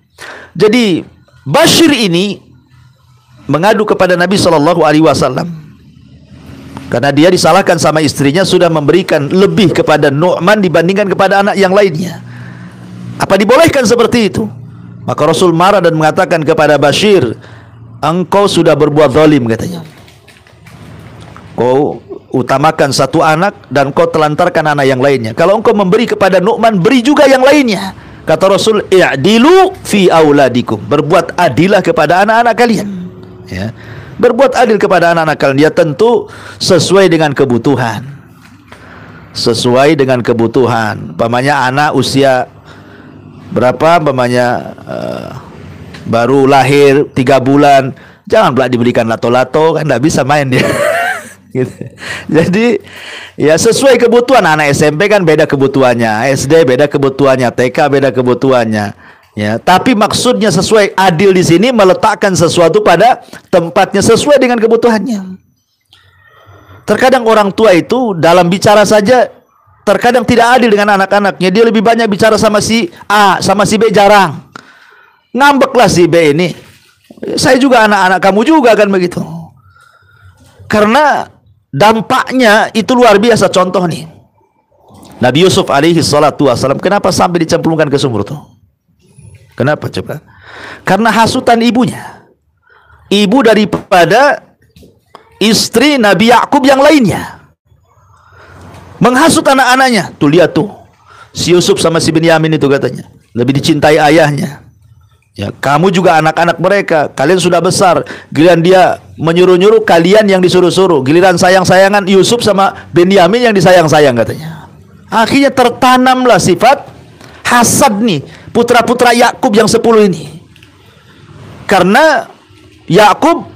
Jadi Bashir ini mengadu kepada Nabi SAW karena dia disalahkan sama istrinya sudah memberikan lebih kepada Nu'man dibandingkan kepada anak yang lainnya. Apa dibolehkan seperti itu? Maka Rasul marah dan mengatakan kepada Bashir, engkau sudah berbuat zalim, katanya. Kau utamakan satu anak dan kau telantarkan anak yang lainnya. Kalau engkau memberi kepada Nu'man, beri juga yang lainnya. Kata Rasul, i'dilu fi auladikum, berbuat adilah kepada anak-anak kalian. Ya. Berbuat adil kepada anak-anak kalian. Dia tentu sesuai dengan kebutuhan. Sesuai dengan kebutuhan. Pamannya anak usia berapa, pamannya baru lahir 3 bulan, jangan pula diberikan lato-lato, kan tidak bisa main dia. Gitu. Jadi ya sesuai kebutuhan. Anak SMP kan beda kebutuhannya, SD beda kebutuhannya, TK beda kebutuhannya. Ya, tapi maksudnya sesuai, adil di sini meletakkan sesuatu pada tempatnya sesuai dengan kebutuhannya. Terkadang orang tua itu dalam bicara saja terkadang tidak adil dengan anak-anaknya. Dia lebih banyak bicara sama si A, sama si B jarang. Ngambeklah si B ini. Saya juga anak-anak kamu juga kan begitu. Karena dampaknya itu luar biasa. Contoh nih, Nabi Yusuf alaihi salatu wassalam, kenapa sampai dicemplungkan ke sumur tuh? Kenapa coba? Karena hasutan ibunya. Ibu daripada istri Nabi Yakub yang lainnya menghasut anak-anaknya. Tuh lihat tuh, si Yusuf sama si Binyamin itu katanya lebih dicintai ayahnya. Ya, kamu juga anak-anak mereka, kalian sudah besar. Giliran dia menyuruh-nyuruh, kalian yang disuruh-suruh. Giliran sayang-sayangan Yusuf sama Binyamin yang disayang-sayang katanya. Akhirnya tertanamlah sifat hasad nih putra-putra Yakub yang 10 ini. Karena Yakub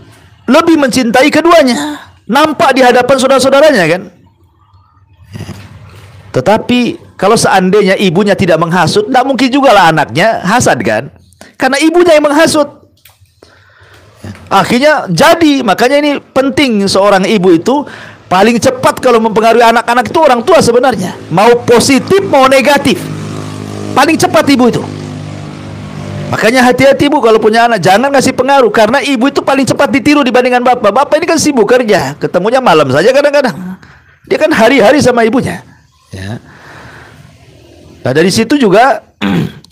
lebih mencintai keduanya. Nampak di hadapan saudara-saudaranya kan. Tetapi kalau seandainya ibunya tidak menghasut, tidak mungkin juga lah anaknya hasad kan. Karena ibunya yang menghasut. Akhirnya jadi, makanya ini penting seorang ibu itu paling cepat kalau mempengaruhi anak-anak itu orang tua sebenarnya. Mau positif mau negatif, paling cepat ibu itu. Makanya hati-hati ibu kalau punya anak, jangan ngasih pengaruh, karena ibu itu paling cepat ditiru dibandingkan bapak. Bapak ini kan sibuk kerja, ketemunya malam saja kadang-kadang. Dia kan hari-hari sama ibunya. Ya. Nah dari situ juga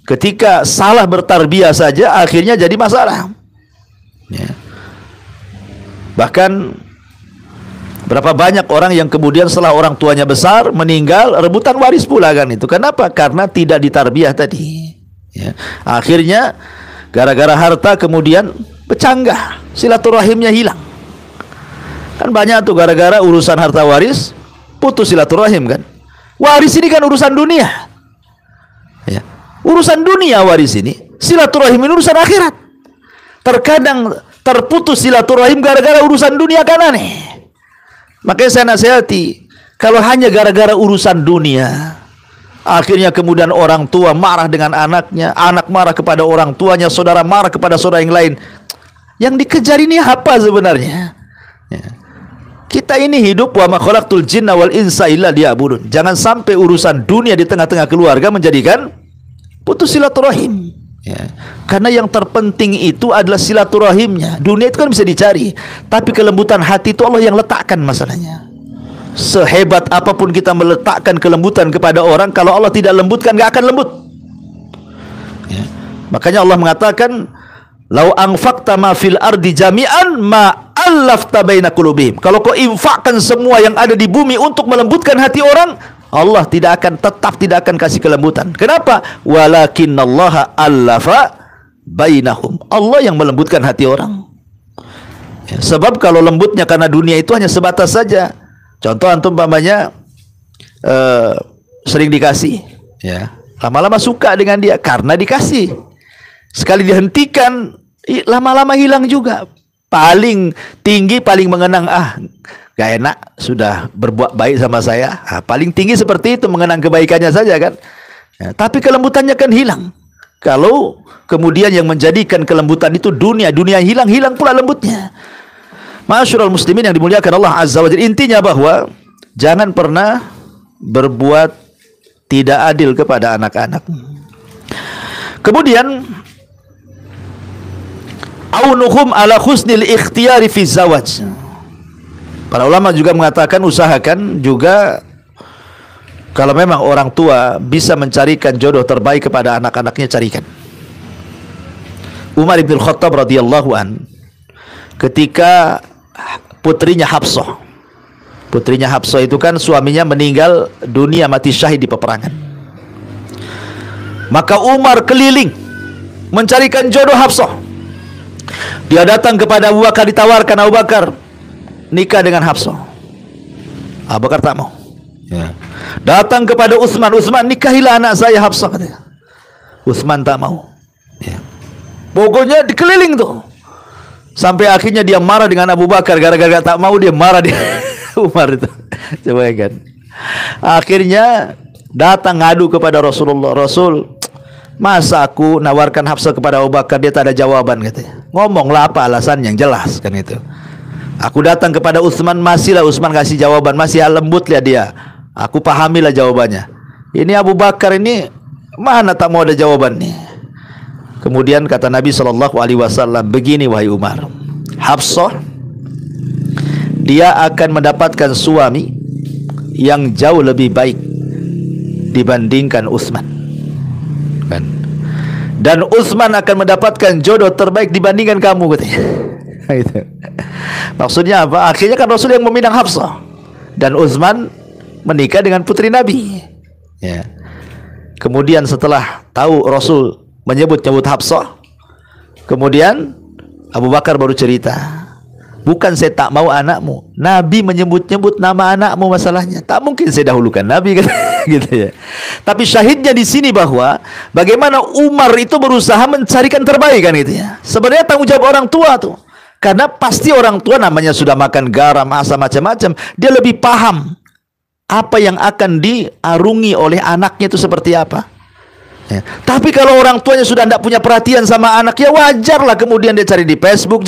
ketika salah bertarbiyah saja akhirnya jadi masalah. Ya. Bahkan berapa banyak orang yang kemudian setelah orang tuanya besar meninggal rebutan waris pula kan itu. Kenapa? Karena tidak ditarbiyah tadi. Ya. Akhirnya gara-gara harta kemudian bercanggah, silaturahimnya hilang. Kan banyak tuh gara-gara urusan harta waris putus silaturahim kan. Waris ini kan urusan dunia. Ya. Urusan dunia waris ini, silaturahim ini urusan akhirat. Terkadang terputus silaturahim gara-gara urusan dunia kan aneh. Makanya saya nasihati, kalau hanya gara-gara urusan dunia, akhirnya kemudian orang tua marah dengan anaknya, anak marah kepada orang tuanya, saudara marah kepada saudara yang lain. Yang dikejar ini apa sebenarnya? Ya. Kita ini hidup wa ma khalaqtul jinna wal insa illa liya'budun. Jangan sampai urusan dunia di tengah-tengah keluarga menjadikan putus silaturahim. Ya. Karena yang terpenting itu adalah silaturahimnya. Dunia itu kan bisa dicari, tapi kelembutan hati itu Allah yang letakkan masalahnya. Sehebat apapun kita meletakkan kelembutan kepada orang, kalau Allah tidak lembutkan, gak akan lembut. Ya. Makanya Allah mengatakan, "Lau anfaqta ma fil ardi jami'an ma allafta baina qulubihim." Kalau kau infakkan semua yang ada di bumi untuk melembutkan hati orang, Allah tidak akan kasih kelembutan. Kenapa? Walakinallaha allafa bainahum. Allah yang melembutkan hati orang. Ya, sebab kalau lembutnya karena dunia itu hanya sebatas saja. Contoh antum umpamanya sering dikasih, ya, lama-lama suka dengan dia karena dikasih. Sekali dihentikan, lama-lama hilang juga. Paling tinggi, paling mengenang, gak enak, sudah berbuat baik sama saya. Paling tinggi seperti itu, mengenang kebaikannya saja kan. Ya, tapi kelembutannya kan hilang. Kalau kemudian yang menjadikan kelembutan itu dunia hilang pula lembutnya. Ma'asyiral muslimin yang dimuliakan Allah Azza wa Jalla, intinya bahwa jangan pernah berbuat tidak adil kepada anak-anak. Kemudian aunuhum ala husnil ikhtiyari fi zawaj. Para ulama juga mengatakan usahakan juga kalau memang orang tua bisa mencarikan jodoh terbaik kepada anak-anaknya, carikan. Umar bin Khattab radhiyallahu an, ketika putrinya Hafsah itu kan suaminya meninggal dunia, mati syahid di peperangan, maka Umar keliling mencarikan jodoh Hafsah. Dia datang kepada Abu Bakar, ditawarkan, Abu Bakar nikah dengan Hafsah. Abu Bakar tak mau. Ya. Datang kepada Utsman, nikahilah anak saya Hafsah, katanya. Utsman tak mau. Ya. Pokoknya dikeliling tuh, sampai akhirnya dia marah dengan Abu Bakar. Gara-gara tak mau dia marah dia Umar itu. Coba ya kan. Akhirnya datang ngadu kepada Rasulullah. Rasul, masa aku nawarkan Hafsah kepada Abu Bakar, dia tak ada jawaban, katanya. Ngomonglah apa alasan yang jelas kan itu. Aku datang kepada Utsman, masihlah Utsman kasih jawaban, masih lembut lah dia. Aku pahamilah jawabannya. Ini Abu Bakar ini mana tak mau ada jawaban nih. Kemudian kata Nabi SAW, begini wahai Umar, Hafsah dia akan mendapatkan suami yang jauh lebih baik dibandingkan Utsman, kan? Dan Utsman akan mendapatkan jodoh terbaik dibandingkan kamu, katanya. Itu. Maksudnya apa? Akhirnya kan Rasul yang meminang Hafsah dan Utsman menikah dengan putri Nabi. Ya. Kemudian setelah tahu Rasul menyebut-nyebut Hafsah, kemudian Abu Bakar baru cerita, bukan saya tak mau anakmu, Nabi menyebut-nyebut nama anakmu masalahnya. Tak mungkin saya dahulukan Nabi kan. Gitu ya. Tapi syahidnya di sini bahwa bagaimana Umar itu berusaha mencarikan terbaik kan gitu ya. Sebenarnya tanggung jawab orang tua tuh. Karena pasti orang tua namanya sudah makan garam, asam macam-macam, dia lebih paham apa yang akan diarungi oleh anaknya itu seperti apa. Ya. Tapi kalau orang tuanya sudah tidak punya perhatian sama anak, ya wajarlah kemudian dia cari di Facebook,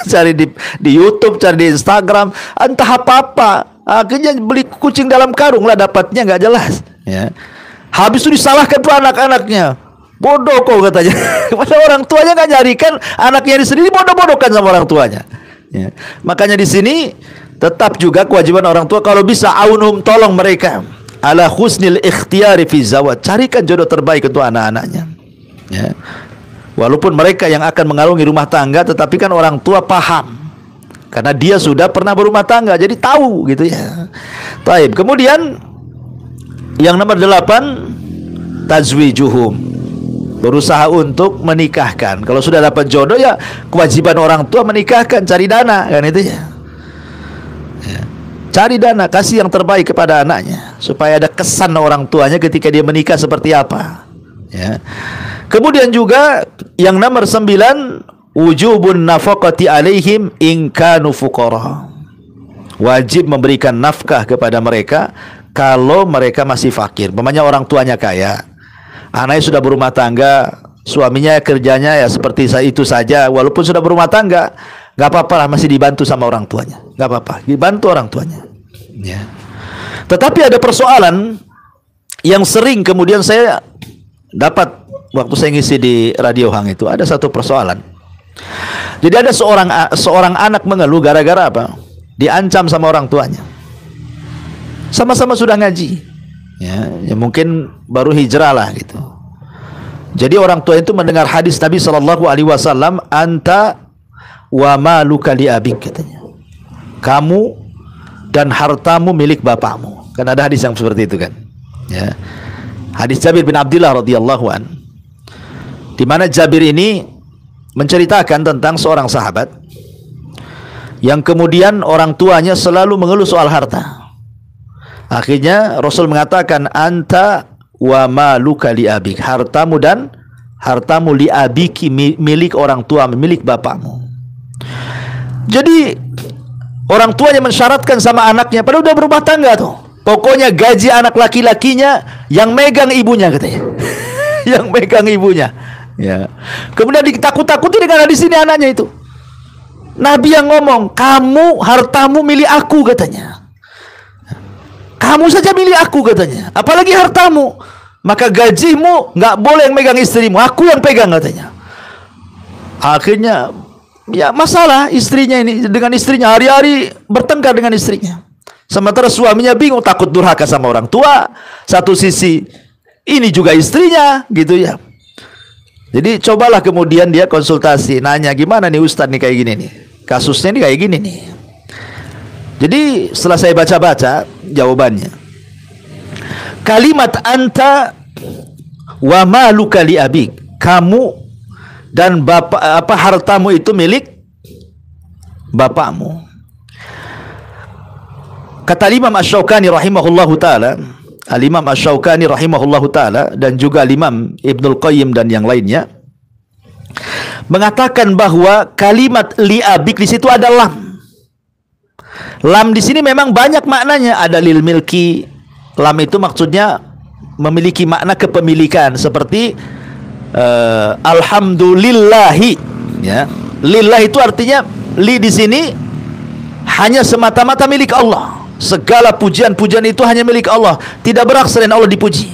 cari di YouTube, cari di Instagram, entah apa-apa. Akhirnya beli kucing dalam karung lah, dapatnya nggak jelas. Ya. Habis itu disalahkan tuh anak-anaknya. Bodoh kok, katanya. Padahal orang tuanya nggak nyarikan, anaknya sendiri bodoh-bodohkan sama orang tuanya. Ya. Makanya di sini tetap juga kewajiban orang tua kalau bisa aunhum, tolong mereka ala husnil ikhtiyari fi zawaj, carikan jodoh terbaik untuk anak-anaknya. Ya. Walaupun mereka yang akan mengarungi rumah tangga, tetapi kan orang tua paham karena dia sudah pernah berumah tangga, jadi tahu gitu ya. Taib. Kemudian yang nomor 8, tazwijuhum, berusaha untuk menikahkan. Kalau sudah dapat jodoh, ya kewajiban orang tua menikahkan, cari dana kan itu ya. Cari dana, kasih yang terbaik kepada anaknya supaya ada kesan orang tuanya ketika dia menikah seperti apa. Ya. Kemudian juga yang nomor 9, wujubun nafaqati alaihim in kanu fuqara. Wajib memberikan nafkah kepada mereka kalau mereka masih fakir. Umpamanya orang tuanya kaya, anaknya sudah berumah tangga, suaminya kerjanya ya seperti itu saja, walaupun sudah berumah tangga, nggak apa-apa lah, masih dibantu sama orang tuanya, nggak apa-apa, dibantu orang tuanya. Ya. Tetapi ada persoalan yang sering kemudian saya dapat waktu saya ngisi di Radio Hang itu, ada satu persoalan. Jadi ada seorang anak mengeluh gara-gara apa? Diancam sama orang tuanya. Sama-sama sudah ngaji, ya mungkin baru hijrah lah gitu. Jadi orang tua itu mendengar hadis Nabi Shallallahu Alaihi Wasallam, anta wa maluka li abik, katanya. Kamu dan hartamu milik bapakmu. Kan ada hadis yang seperti itu kan. Ya. Hadis Jabir bin Abdullah radhiyallahu an, di mana Jabir ini menceritakan tentang seorang sahabat yang kemudian orang tuanya selalu mengeluh soal harta. Akhirnya Rasul mengatakan, anta wa maluka li abik, hartamu dan hartamu li abiki, milik orang tua, milik bapakmu. Jadi orang tuanya mensyaratkan sama anaknya, padahal udah berumah tangga tuh, pokoknya gaji anak laki-lakinya yang megang ibunya, katanya. Yang megang ibunya. Ya. Kemudian ditakut-takuti dengan hadis ini anaknya itu. Nabi yang ngomong, kamu hartamu milik aku, katanya. Kamu saja milik aku, katanya. Apalagi hartamu. Maka gajimu nggak boleh yang megang istrimu, aku yang pegang, katanya. Akhirnya ya masalah istrinya ini dengan istrinya, hari-hari bertengkar dengan istrinya. Sementara suaminya bingung, takut durhaka sama orang tua. Satu sisi ini juga istrinya, gitu ya. Jadi cobalah kemudian dia konsultasi, nanya, gimana nih Ustadz nih kayak gini nih, kasusnya nih kayak gini nih. Jadi setelah saya baca-baca jawabannya, kalimat anta wa maluka li abik, kamu dan bapak hartamu itu milik bapakmu. Kata Imam Asy-Syaukani rahimahullahu taala, Al-Imam Asy-Syaukani rahimahullahu taala dan juga Imam Ibnul Qayyim dan yang lainnya mengatakan bahwa kalimat li abik di situ ada lam. Lam di sini memang banyak maknanya, ada lil milki. Lam itu maksudnya memiliki makna kepemilikan, seperti alhamdulillahi, ya. Lillah itu artinya li di sini hanya semata-mata milik Allah. Segala pujian-pujian itu hanya milik Allah, tidak berhak selain Allah dipuji.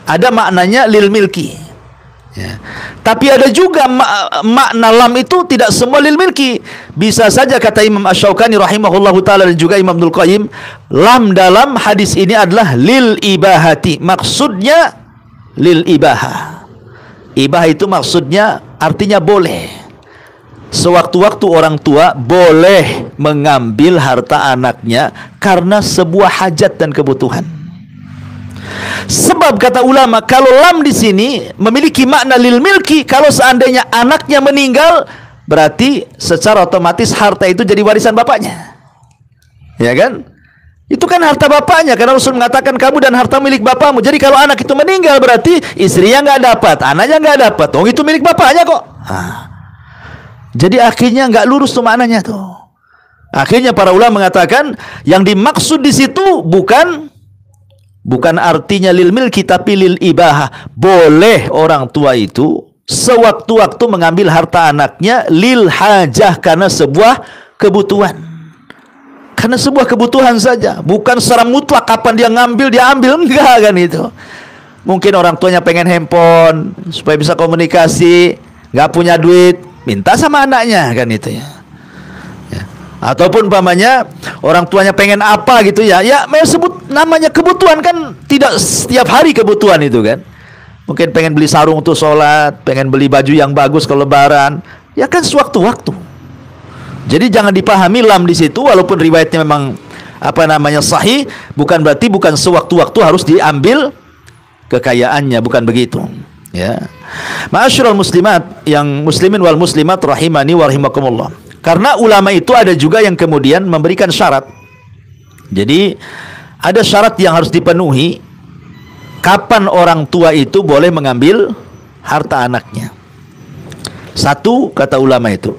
Ada maknanya lil milki, ya. Tapi ada juga makna lam itu tidak semua lil milki. Bisa saja kata Imam Asy-Syaukani rahimahullahu taala dan juga Imam Ibnul Qayyim, lam dalam hadis ini adalah lil ibahati. Maksudnya lil ibahah. Ibah itu maksudnya artinya boleh. Sewaktu-waktu orang tua boleh mengambil harta anaknya karena sebuah hajat dan kebutuhan. Sebab kata ulama, kalau lam di sini memiliki makna lil milki, kalau seandainya anaknya meninggal, berarti secara otomatis harta itu jadi warisan bapaknya. Ya kan? Itu kan harta bapaknya, karena Rasul mengatakan kamu dan harta milik bapakmu. Jadi kalau anak itu meninggal, berarti istrinya nggak dapat, anaknya nggak dapat. Oh, itu milik bapaknya kok. Jadi akhirnya nggak lurus tuh maknanya tuh. Akhirnya para ulama mengatakan yang dimaksud di situ bukan artinya lil milki, tapi lil ibahah. Boleh orang tua itu sewaktu-waktu mengambil harta anaknya lil hajah, karena sebuah kebutuhan. Karena sebuah kebutuhan saja, bukan secara mutlak kapan dia ngambil dia ambil, enggak kan itu. Mungkin orang tuanya pengen handphone supaya bisa komunikasi, nggak punya duit, minta sama anaknya kan itu ya. Ataupun umpamanya orang tuanya pengen apa gitu ya, ya sebut namanya kebutuhan, kan tidak setiap hari kebutuhan itu kan. Mungkin pengen beli sarung untuk sholat, pengen beli baju yang bagus kalau lebaran, ya kan sewaktu-waktu. Jadi jangan dipahami lam di situ, walaupun riwayatnya memang sahih, bukan berarti bukan sewaktu-waktu harus diambil kekayaannya, bukan begitu. Ya, ma'asyiral muslimat, yang muslimin wal muslimat rahimani wa rahimakumullah. Karena ulama itu ada juga yang kemudian memberikan syarat. Jadi ada syarat yang harus dipenuhi kapan orang tua itu boleh mengambil harta anaknya. Satu, kata ulama itu,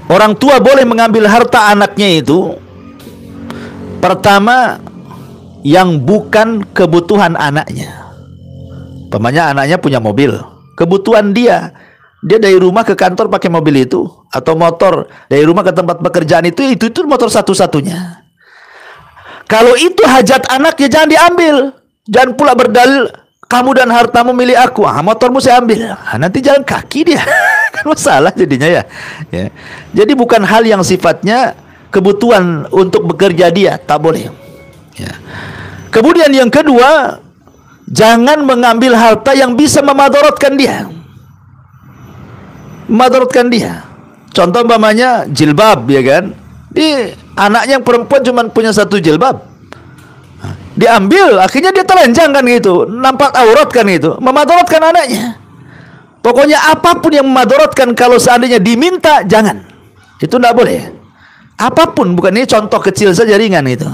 orang tua boleh mengambil harta anaknya itu pertama yang bukan kebutuhan anaknya. Umpamanya anaknya punya mobil, kebutuhan dia Dia dari rumah ke kantor pakai mobil itu, atau motor dari rumah ke tempat pekerjaan itu motor satu-satunya. Kalau itu hajat anaknya jangan diambil. Jangan pula berdalil kamu dan hartamu milik aku. Motormu saya ambil. Nanti jalan kaki dia. Kan masalah jadinya ya. Jadi bukan hal yang sifatnya kebutuhan untuk bekerja dia, tak boleh. Ya. Kemudian yang kedua, jangan mengambil harta yang bisa memadaratkan dia. Memadaratkan dia. Contoh umpamanya jilbab, ya kan? Di anaknya yang perempuan cuma punya satu jilbab, diambil, akhirnya dia telanjang kan gitu, nampak aurat kan gitu, memadaratkan anaknya. Pokoknya apapun yang memadaratkan, kalau seandainya diminta, jangan. Itu tidak boleh. Apapun, bukan ini contoh kecil saja, ringan itu.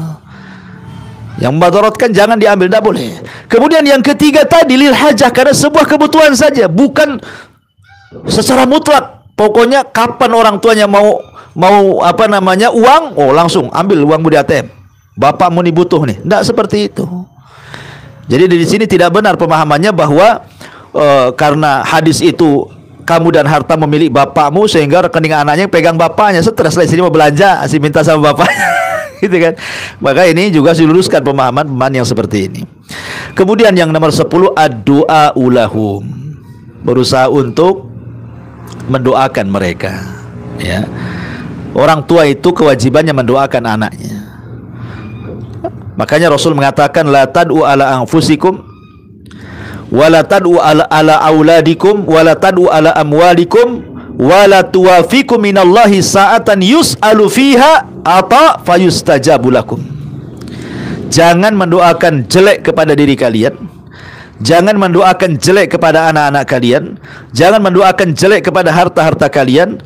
Yang memadaratkan jangan diambil, tidak boleh. Kemudian yang ketiga tadi lil hajah, karena sebuah kebutuhan saja, bukan secara mutlak. Pokoknya kapan orang tuanya mau apa namanya uang, langsung ambil uangmu di ATM. Bapakmu nih butuh nih. Tidak seperti itu. Jadi di sini tidak benar pemahamannya bahwa karena hadis itu kamu dan harta memilih bapakmu, sehingga rekening anaknya pegang bapaknya. Stres lah sini mau belanja, asih minta sama bapaknya. Gitu kan. Maka ini juga diluruskan pemahaman yang seperti ini. Kemudian yang nomor 10, ad-du'a ulahum. Berusaha untuk mendoakan mereka, ya. Orang tua itu kewajibannya mendoakan anaknya. Makanya Rasul mengatakan la tad'u ala anfusikum wa la tad'u ala auladikum wa la tad'u ala amwalikum wa la tuwafiqu minallahi sa'atan yus'alu fiha ata fayustajabu lakum. Jangan mendoakan jelek kepada diri kalian. Jangan mendoakan jelek kepada anak-anak kalian. Jangan mendoakan jelek kepada harta-harta kalian.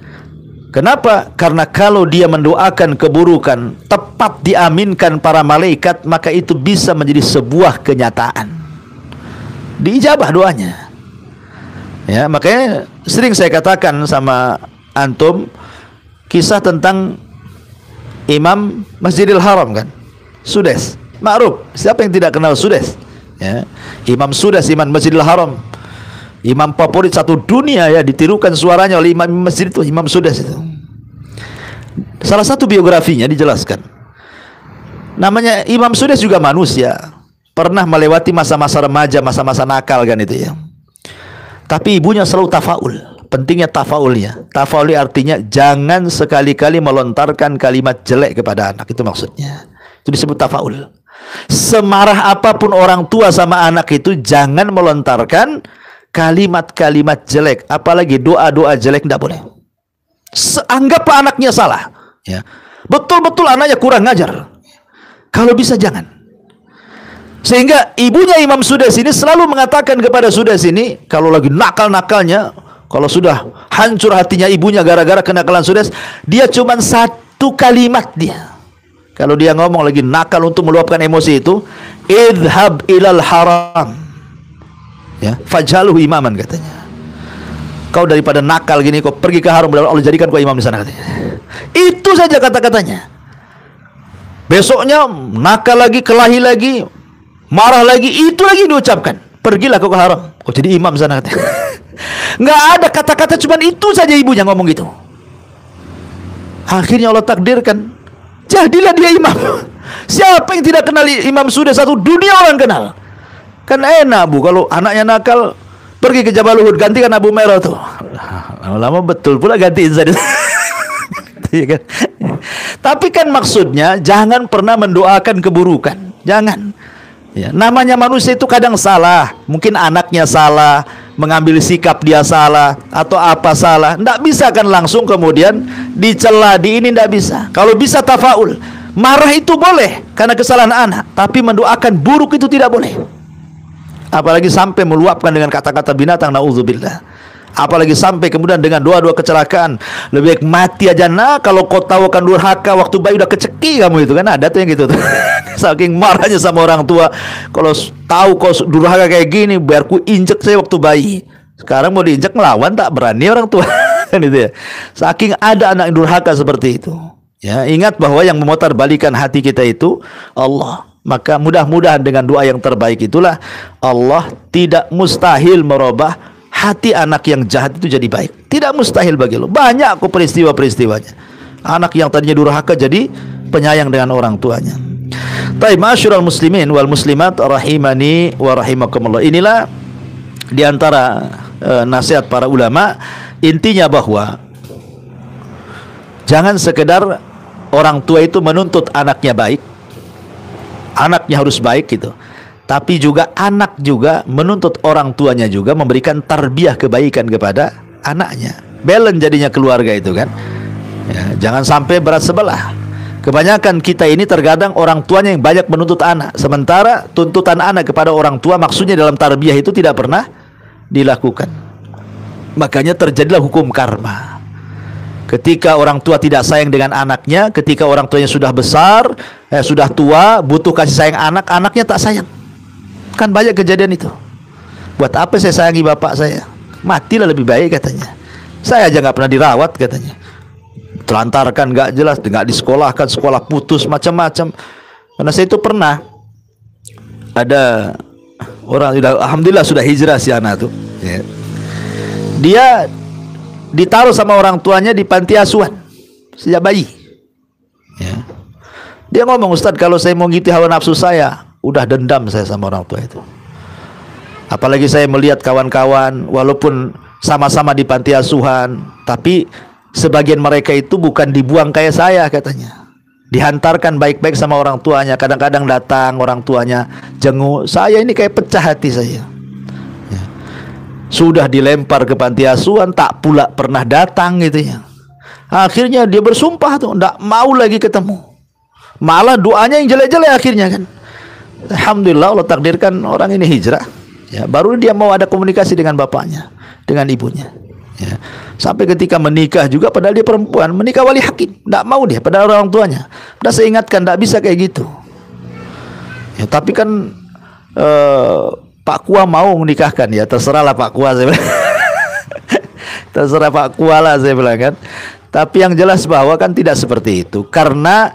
Kenapa? Karena kalau dia mendoakan keburukan, tepat diaminkan para malaikat, maka itu bisa menjadi sebuah kenyataan. Diijabah doanya. Ya, makanya sering saya katakan sama antum kisah tentang Imam Masjidil Haram kan. Sudes. Ma'ruf. Siapa yang tidak kenal Sudes? Ya. Imam Sudes, Imam Masjidil Haram, imam favorit satu dunia, ya, ditirukan suaranya oleh imam masjid itu, Imam Sudes itu. Salah satu biografinya dijelaskan. Namanya Imam Sudes juga manusia, pernah melewati masa-masa remaja, masa-masa nakal kan itu ya. Tapi ibunya selalu tafaul. Pentingnya tafaulnya. Tafaul artinya jangan sekali-kali melontarkan kalimat jelek kepada anak, itu maksudnya. Itu disebut tafaul. Semarah apapun orang tua sama anak itu, jangan melontarkan kalimat-kalimat jelek, apalagi doa-doa jelek, tidak boleh. Anggaplah anaknya salah, ya. Betul-betul anaknya kurang ngajar, kalau bisa jangan. Sehingga ibunya Imam Sudes ini selalu mengatakan kepada Sudes ini, kalau lagi nakal-nakalnya, kalau sudah hancur hatinya ibunya gara-gara kenakalan Sudes, dia cuma satu kalimat dia. Kalau dia ngomong lagi nakal untuk meluapkan emosi itu, idhab ilal haram, ya, fajaluhu imaman, katanya. Kau daripada nakal gini, kau pergi ke haram, Allah jadikan kau imam di sana, katanya. Itu saja kata-katanya. Besoknya nakal lagi, kelahi lagi, marah lagi, itu lagi diucapkan. Pergilah kau ke haram, kau jadi imam sana, katanya. Nggak ada kata-kata, cuman itu saja ibunya ngomong gitu. Akhirnya Allah takdirkan, jadilah dia imam. Siapa yang tidak kenal Imam Sudes? Satu dunia orang kenal. Kan enak, Bu, kalau anaknya nakal pergi ke Jabal Uhud, gantikan Abu Merah tuh. Lama-lama betul pula gantiin saja. Tapi kan maksudnya jangan pernah mendoakan keburukan. Jangan. Ya, namanya manusia itu kadang salah. Mungkin anaknya salah, mengambil sikap dia salah, atau apa salah. Tidak bisa kan langsung kemudian dicela, di ini tidak bisa. Kalau bisa tafaul. Marah itu boleh karena kesalahan anak, tapi mendoakan buruk itu tidak boleh. Apalagi sampai meluapkan dengan kata-kata binatang, na'udzubillah. Apalagi sampai kemudian dengan doa-doa kecelakaan. Lebih baik mati aja. Nah, kalau kau tahu kan durhaka waktu bayi udah keceki kamu itu kan, ada tuh yang gitu tuh. Saking marahnya sama orang tua. Kalau tahu kau durhaka kayak gini, biar ku injek saya waktu bayi. Sekarang mau diinjek melawan, tak berani orang tua. Kan itu ya. Saking ada anak yang durhaka seperti itu. Ya, ingat bahwa yang memutarbalikkan hati kita itu Allah. Maka mudah-mudahan dengan doa yang terbaik itulah Allah tidak mustahil merubah hati anak yang jahat itu jadi baik. Tidak mustahil bagi Allah. Banyak kok peristiwa-peristiwanya. Anak yang tadinya durhaka jadi penyayang dengan orang tuanya. Taib ma'asyiral muslimin wal muslimat rahimani wa rahimakumullah. Inilah diantara nasihat para ulama. Intinya bahwa jangan sekedar orang tua itu menuntut anaknya baik. Anaknya harus baik gitu. Tapi juga anak juga menuntut orang tuanya juga memberikan tarbiyah kebaikan kepada anaknya. Balance jadinya keluarga itu kan. Ya, jangan sampai berat sebelah. Kebanyakan kita ini terkadang orang tuanya yang banyak menuntut anak, sementara tuntutan anak kepada orang tua maksudnya dalam tarbiyah itu tidak pernah dilakukan. Makanya terjadilah hukum karma. Ketika orang tua tidak sayang dengan anaknya, ketika orang tuanya sudah besar, sudah tua, butuh kasih sayang anak, anaknya tak sayang. Kan banyak kejadian itu. Buat apa saya sayangi bapak saya? Matilah lebih baik katanya. Saya aja nggak pernah dirawat katanya. Telantarkan nggak jelas, nggak disekolahkan, sekolah putus macam-macam. Karena saya itu pernah ada orang, alhamdulillah sudah hijrah si anak tuh. Ya. Dia ditaruh sama orang tuanya di panti asuhan sejak bayi. Ya. Dia ngomong, Ustadz, kalau saya mau ngikuti hawa nafsu saya, udah dendam saya sama orang tua itu. Apalagi saya melihat kawan-kawan walaupun sama-sama di panti asuhan, tapi sebagian mereka itu bukan dibuang kayak saya katanya. Dihantarkan baik-baik sama orang tuanya. Kadang-kadang datang orang tuanya jenguk. Saya ini kayak pecah hati saya. Ya. Sudah dilempar ke panti asuhan, tak pula pernah datang gitu ya. Akhirnya dia bersumpah tuh, nggak mau lagi ketemu. Malah doanya yang jelek-jelek akhirnya kan. Alhamdulillah Allah takdirkan orang ini hijrah. Ya, baru dia mau ada komunikasi dengan bapaknya, dengan ibunya. Ya. Sampai ketika menikah juga, padahal dia perempuan, menikah wali hakim, tidak mau dia, padahal orang tuanya. Udah saya ingatkan, tidak bisa kayak gitu. Ya, tapi kan Pak Kua mau menikahkan, ya terserahlah Pak Kua, saya bilang. Terserah Pak Kua lah, saya bilang kan. Tapi yang jelas bahwa kan tidak seperti itu, karena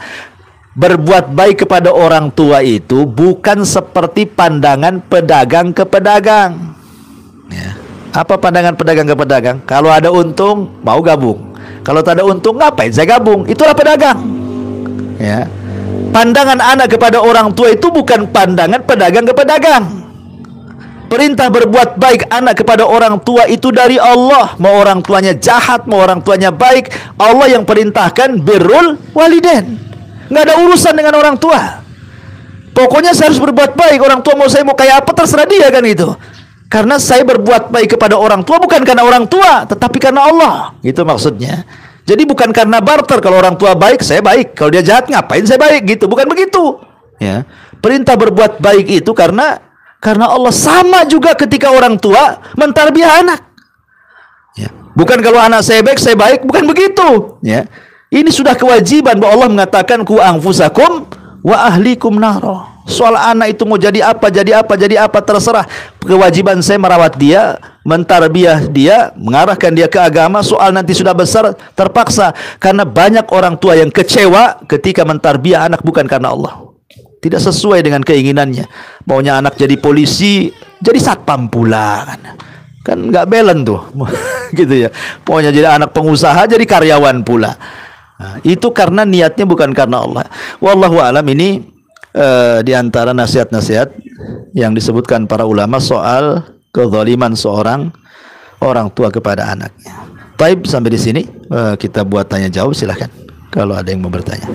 berbuat baik kepada orang tua itu bukan seperti pandangan pedagang ke pedagang. Ya. Apa pandangan pedagang ke pedagang? Kalau ada untung mau gabung, kalau tak ada untung ngapain saya gabung? Itulah pedagang. Ya. Pandangan anak kepada orang tua itu bukan pandangan pedagang ke pedagang. Perintah berbuat baik anak kepada orang tua itu dari Allah. Mau orang tuanya jahat, mau orang tuanya baik, Allah yang perintahkan birrul walidain. Nggak ada urusan dengan orang tua. Pokoknya saya harus berbuat baik. Orang tua mau saya mau kayak apa terserah dia kan itu. Karena saya berbuat baik kepada orang tua bukan karena orang tua, tetapi karena Allah. Itu maksudnya. Jadi bukan karena barter. Kalau orang tua baik, saya baik. Kalau dia jahat, ngapain saya baik gitu. Bukan begitu. Ya. Perintah berbuat baik itu karena Allah. Sama juga ketika orang tua mentarbiah anak. Ya. Bukan kalau anak saya baik, bukan begitu. Ya. Ini sudah kewajiban bahwa Allah mengatakan ku anfusakum wa ahlikum naro. Soal anak itu mau jadi apa terserah. Kewajiban saya merawat dia, mentarbiah dia, mengarahkan dia ke agama. Soal nanti sudah besar terpaksa, karena banyak orang tua yang kecewa ketika mentarbiah anak bukan karena Allah. Tidak sesuai dengan keinginannya. Maunya anak jadi polisi, jadi satpam pula kan nggak balance tuh. Gitu ya. Pokoknya jadi anak pengusaha, jadi karyawan pula. Nah, itu karena niatnya bukan karena Allah. Wallahu alam. Ini di antara nasihat-nasihat yang disebutkan para ulama soal kezaliman seorang orang tua kepada anaknya. Taib, sampai di sini kita buat tanya jawab, silahkan kalau ada yang mau bertanya.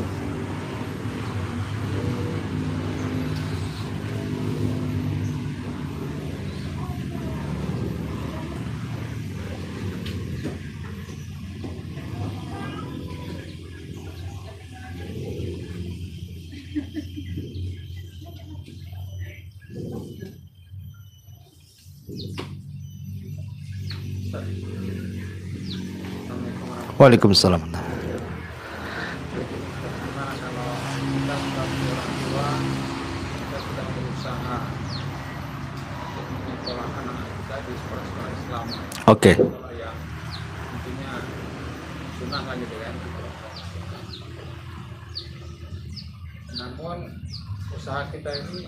Waalaikumsalam. Oke. Namun usaha kita ini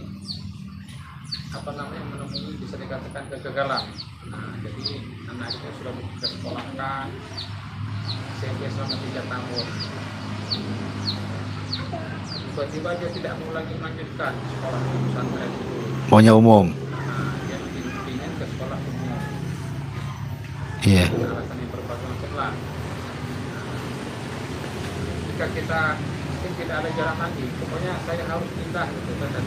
menemui bisa dikatakan kegagalan. Nah, jadi anak itu sudah kita sekolahkan SMP selama 3 tahun. Tiba-tiba dia tidak mau lagi melanjutkan sekolah di pesantren itu. Maunya umum. Nah, dia ingin ke sekolah umum. Iya. Dengan alasan yang berbagai macam lah. Jika kita mungkin tidak ada jalan lagi, pokoknya saya harus pindah gitu kan, dan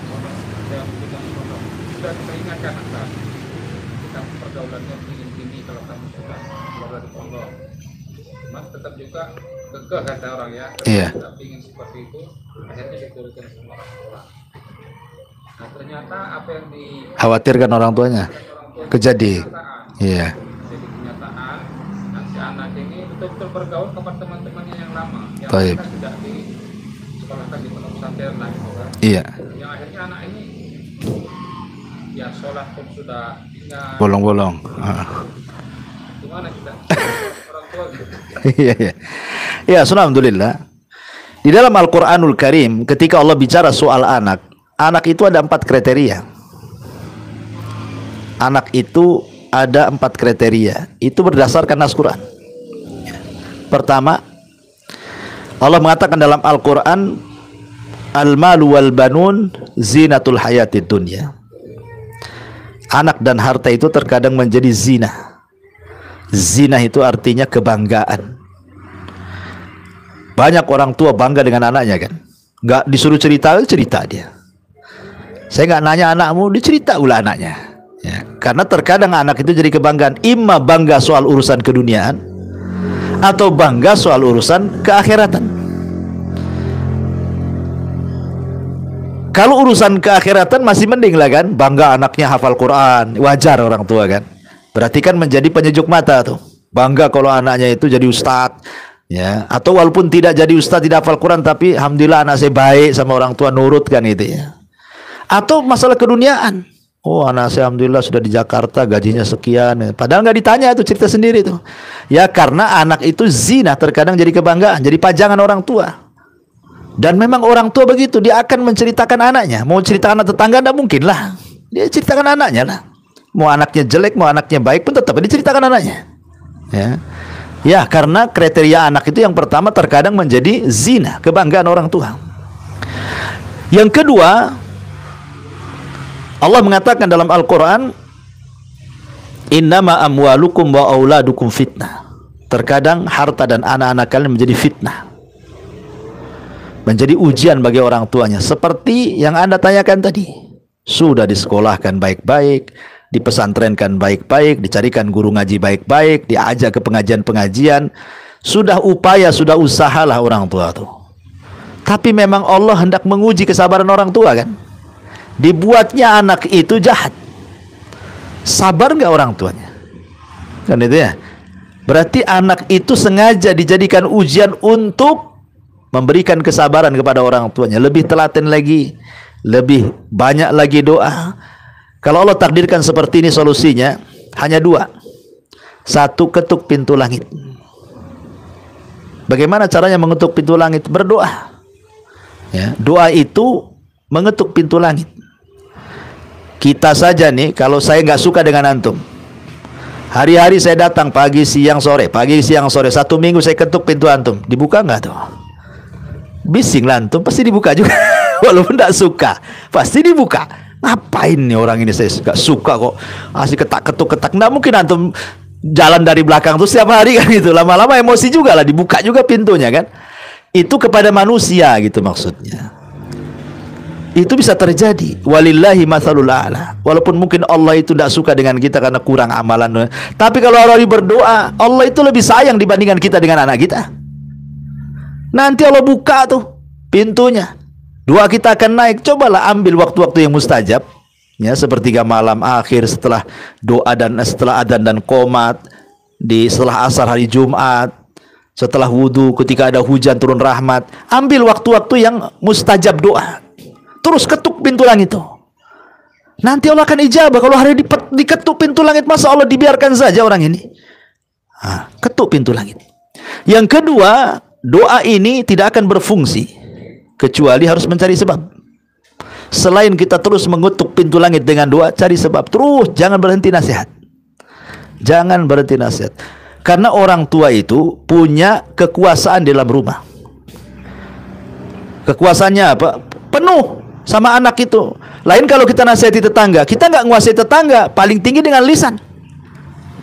saya pindah pondok. Sudah kita ingatkan akan kita pergaulannya tinggi kalau kamu sudah keluar dari pondok. Mas tetap juga kekeh kata orang ya, tetap ingin seperti itu, akhirnya diturutin sama orang. Nah ternyata apa yang khawatirkan orang tuanya kejadian. Iya. Jadi kenyataan, nah, si anak ini betul-betul bergaul kepada teman-temannya yang lama, yang Taib. kan tidak di sekolahkan di pondok pesantren lah gitu kan. Iya. Yang akhirnya anak ini ya sholat pun sudah tinggal. Bolong-bolong. Gimana kita orang tua gitu. Iya, iya. Ya, alhamdulillah. Di dalam Al-Qur'anul Karim ketika Allah bicara soal anak, anak itu ada 4 kriteria. Anak itu ada 4 kriteria. Itu berdasarkan nas Quran. Pertama, Allah mengatakan dalam Al-Quran, al-malu wal banun zinatul hayatid dunya. Anak dan harta itu terkadang menjadi zina. Zina itu artinya kebanggaan. Banyak orang tua bangga dengan anaknya kan. Nggak disuruh cerita, cerita dia. Saya nggak nanya anakmu, dicerita ulah anaknya. Ya, karena terkadang anak itu jadi kebanggaan. Imma bangga soal urusan keduniaan, atau bangga soal urusan keakhiratan. Kalau urusan keakhiratan masih mending lah kan, bangga anaknya hafal Quran, wajar orang tua kan. Berarti kan menjadi penyejuk mata tuh. Bangga kalau anaknya itu jadi ustadz, ya. Atau walaupun tidak jadi ustadz, tidak hafal Quran, tapi alhamdulillah anak saya baik sama orang tua, nurut kan itu ya. Atau masalah keduniaan. Oh, anak saya alhamdulillah sudah di Jakarta, gajinya sekian. Padahal nggak ditanya, itu cerita sendiri tuh. Ya karena anak itu zina, terkadang jadi kebanggaan, jadi pajangan orang tua. Dan memang orang tua begitu, dia akan menceritakan anaknya. Mau ceritakan anak tetangga tidak mungkin lah. Dia ceritakan anaknya lah. Mau anaknya jelek, mau anaknya baik pun tetap diceritakan anaknya. Ya. Ya, karena kriteria anak itu yang pertama terkadang menjadi zina, kebanggaan orang tua. Yang kedua, Allah mengatakan dalam Al-Quran, innama amwalukum wa auladukum fitnah. Terkadang harta dan anak-anak kalian menjadi fitnah, menjadi ujian bagi orang tuanya. Seperti yang Anda tanyakan tadi, sudah disekolahkan baik-baik, dipesantrenkan baik-baik, dicarikan guru ngaji baik-baik, diajak ke pengajian-pengajian, sudah upaya, sudah usahalah orang tua tuh. Tapi memang Allah hendak menguji kesabaran orang tua kan. Dibuatnya anak itu jahat, sabar nggak orang tuanya? Kan itu ya. Berarti anak itu sengaja dijadikan ujian untuk memberikan kesabaran kepada orang tuanya. Lebih telaten lagi, lebih banyak lagi doa. Kalau Allah takdirkan seperti ini, solusinya hanya 2. 1, ketuk pintu langit. Bagaimana caranya mengetuk pintu langit? Berdoa. Ya, doa itu mengetuk pintu langit. Kita saja nih, kalau saya nggak suka dengan antum, hari-hari saya datang pagi, siang, sore, pagi, siang, sore, 1 minggu saya ketuk pintu antum, dibuka nggak tuh? Bising lah antum, pasti dibuka juga. Walaupun nggak suka, pasti dibuka. Ngapain nih orang ini, saya nggak suka kok, asli ketak-ketuk-ketak. Nggak mungkin antum jalan dari belakang tuh setiap hari kan gitu. Lama-lama emosi juga lah, dibuka juga pintunya kan. Itu kepada manusia gitu maksudnya. Itu bisa terjadi. Walillahi matsalul a'la. Walaupun mungkin Allah itu tidak suka dengan kita karena kurang amalan. Tapi kalau orang berdoa, Allah itu lebih sayang dibandingkan kita dengan anak kita. Nanti Allah buka tuh pintunya. Doa kita akan naik. Cobalah ambil waktu-waktu yang mustajab. Ya, sepertiga malam akhir setelah doa dan setelah adzan dan qomat, setelah asar hari Jumat, setelah wudu ketika ada hujan turun rahmat. Ambil waktu-waktu yang mustajab doa. Terus ketuk pintu langit itu. Nanti Allah akan ijabah. Kalau hari diketuk pintu langit, masa Allah dibiarkan saja orang ini? Ketuk pintu langit. Yang kedua, doa ini tidak akan berfungsi kecuali harus mencari sebab. Selain kita terus mengetuk pintu langit dengan doa, cari sebab. Terus jangan berhenti nasihat. Jangan berhenti nasihat. Karena orang tua itu punya kekuasaan di dalam rumah. Kekuasaannya apa? Penuh sama anak itu. Lain kalau kita nasihati tetangga, kita nggak nguasai tetangga, paling tinggi dengan lisan,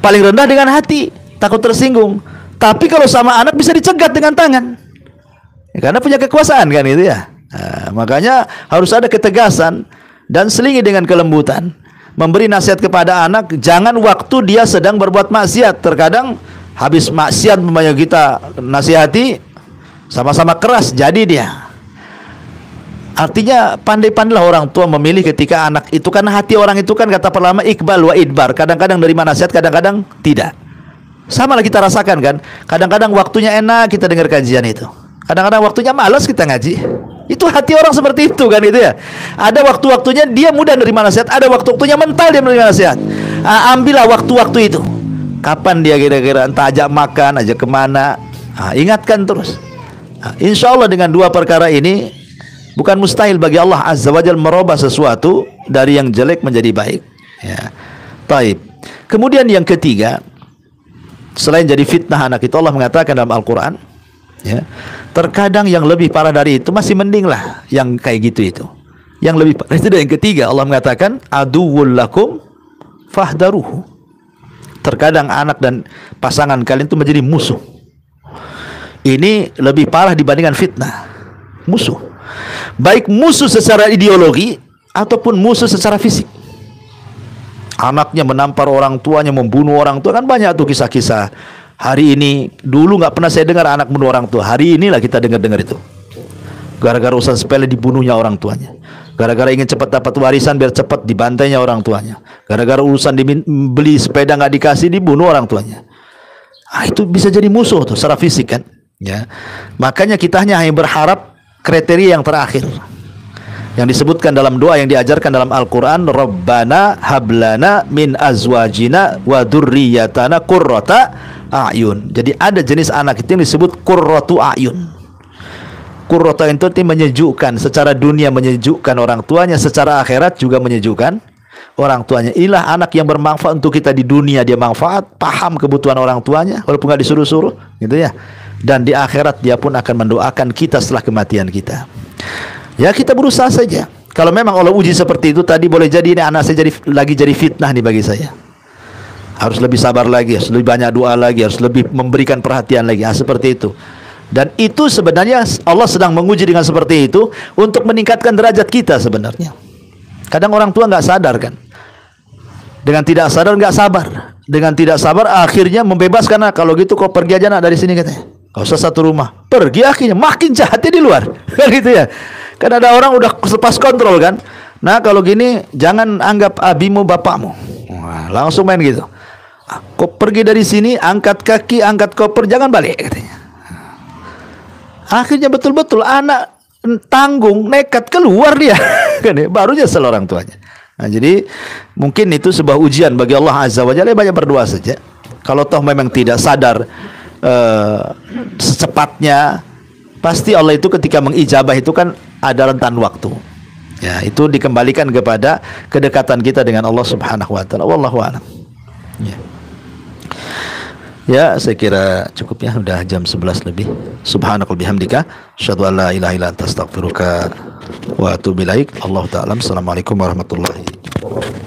paling rendah dengan hati, takut tersinggung. Tapi kalau sama anak bisa dicegat dengan tangan, ya, karena punya kekuasaan kan itu ya. Nah, makanya harus ada ketegasan dan selingi dengan kelembutan. Memberi nasihat kepada anak, jangan waktu dia sedang berbuat maksiat. Terkadang habis maksiat memang kita nasihati, sama-sama keras jadi dia. Artinya pandai-pandailah orang tua memilih ketika anak itu, karena hati orang itu kan kata perlama ikbal wa idbar. Kadang-kadang nerima nasihat, kadang-kadang tidak. Sama lah kita rasakan kan. Kadang-kadang waktunya enak kita dengar kajian itu. Kadang-kadang waktunya malas kita ngaji. Itu hati orang seperti itu kan itu ya. Ada waktu-waktunya dia mudah nerima nasihat, ada waktu-waktunya mental dia menerima nasihat. Ambillah waktu-waktu itu. Kapan dia kira-kira entah ajak makan, ajak kemana, ingatkan terus. Insya Allah dengan dua perkara ini bukan mustahil bagi Allah Azza wa Jalla merubah sesuatu dari yang jelek menjadi baik. Ya. Taib. Kemudian yang ketiga, selain jadi fitnah anak itu, Allah mengatakan dalam Al-Quran, ya, terkadang yang lebih parah dari itu masih mending lah yang kayak gitu itu. Yang lebih parah itu yang ketiga, Allah mengatakan aduwwul lakum fahdaruhu. Terkadang anak dan pasangan kalian itu menjadi musuh. Ini lebih parah dibandingkan fitnah. Musuh. Baik musuh secara ideologi ataupun musuh secara fisik. Anaknya menampar orang tuanya, membunuh orang tua, kan banyak tuh kisah-kisah. Hari ini, dulu nggak pernah saya dengar anak bunuh orang tua. Hari inilah kita dengar-dengar itu. Gara-gara urusan sepele dibunuhnya orang tuanya. Gara-gara ingin cepat dapat warisan biar cepat dibantainya orang tuanya. Gara-gara urusan beli sepeda nggak dikasih, dibunuh orang tuanya. Itu bisa jadi musuh tuh secara fisik kan. Ya. Makanya kita hanya berharap kriteria yang terakhir yang disebutkan dalam doa yang diajarkan dalam Al-Quran, Rabbana hablana min azwajina wa dzurriyyatana qurrata a'yun. Jadi ada jenis anak itu yang disebut qurratu a'yun. Qurratu itu menyejukkan, secara dunia menyejukkan orang tuanya, secara akhirat juga menyejukkan orang tuanya. Inilah anak yang bermanfaat untuk kita di dunia, dia manfaat, paham kebutuhan orang tuanya walaupun nggak disuruh-suruh, gitu ya. Dan di akhirat dia pun akan mendoakan kita setelah kematian kita. Ya, kita berusaha saja. Kalau memang Allah uji seperti itu tadi, boleh jadi ini anak saya lagi jadi fitnah nih bagi saya. Harus lebih sabar lagi, harus lebih banyak doa lagi, harus lebih memberikan perhatian lagi. Seperti itu. Dan itu sebenarnya Allah sedang menguji dengan seperti itu untuk meningkatkan derajat kita sebenarnya. Kadang orang tua nggak sadar kan. Dengan tidak sadar nggak sabar. Dengan tidak sabar akhirnya membebaskan. Kalau gitu kau pergi aja nak dari sini katanya. Kau usah satu rumah. Pergi, akhirnya makin jahatnya di luar. Kan gitu ya. Kan ada orang udah lepas kontrol kan. Nah kalau gini jangan anggap abimu bapakmu. Wah, langsung main gitu. Kau pergi dari sini, angkat kaki, angkat koper, jangan balik katanya. Akhirnya betul-betul anak tanggung, nekat keluar dia. Kan ya, baru nyesel orang tuanya. Nah, jadi mungkin itu sebuah ujian bagi Allah Azza wa Jalla. Banyak berdoa saja. Kalau toh memang tidak sadar secepatnya, pasti Allah itu ketika mengijabah itu kan ada rentan waktu. Ya, itu dikembalikan kepada kedekatan kita dengan Allah Subhanahu wa taala. Wallahu a'lam. Ya. Ya, saya kira cukup ya, udah jam 11 lebih. Subhanakal bihamdika, asyhadu an la ilaha illa anta astaghfiruka wa atubu ilaik. Allahu ta'ala. Assalamualaikum warahmatullahi wabarakatuh.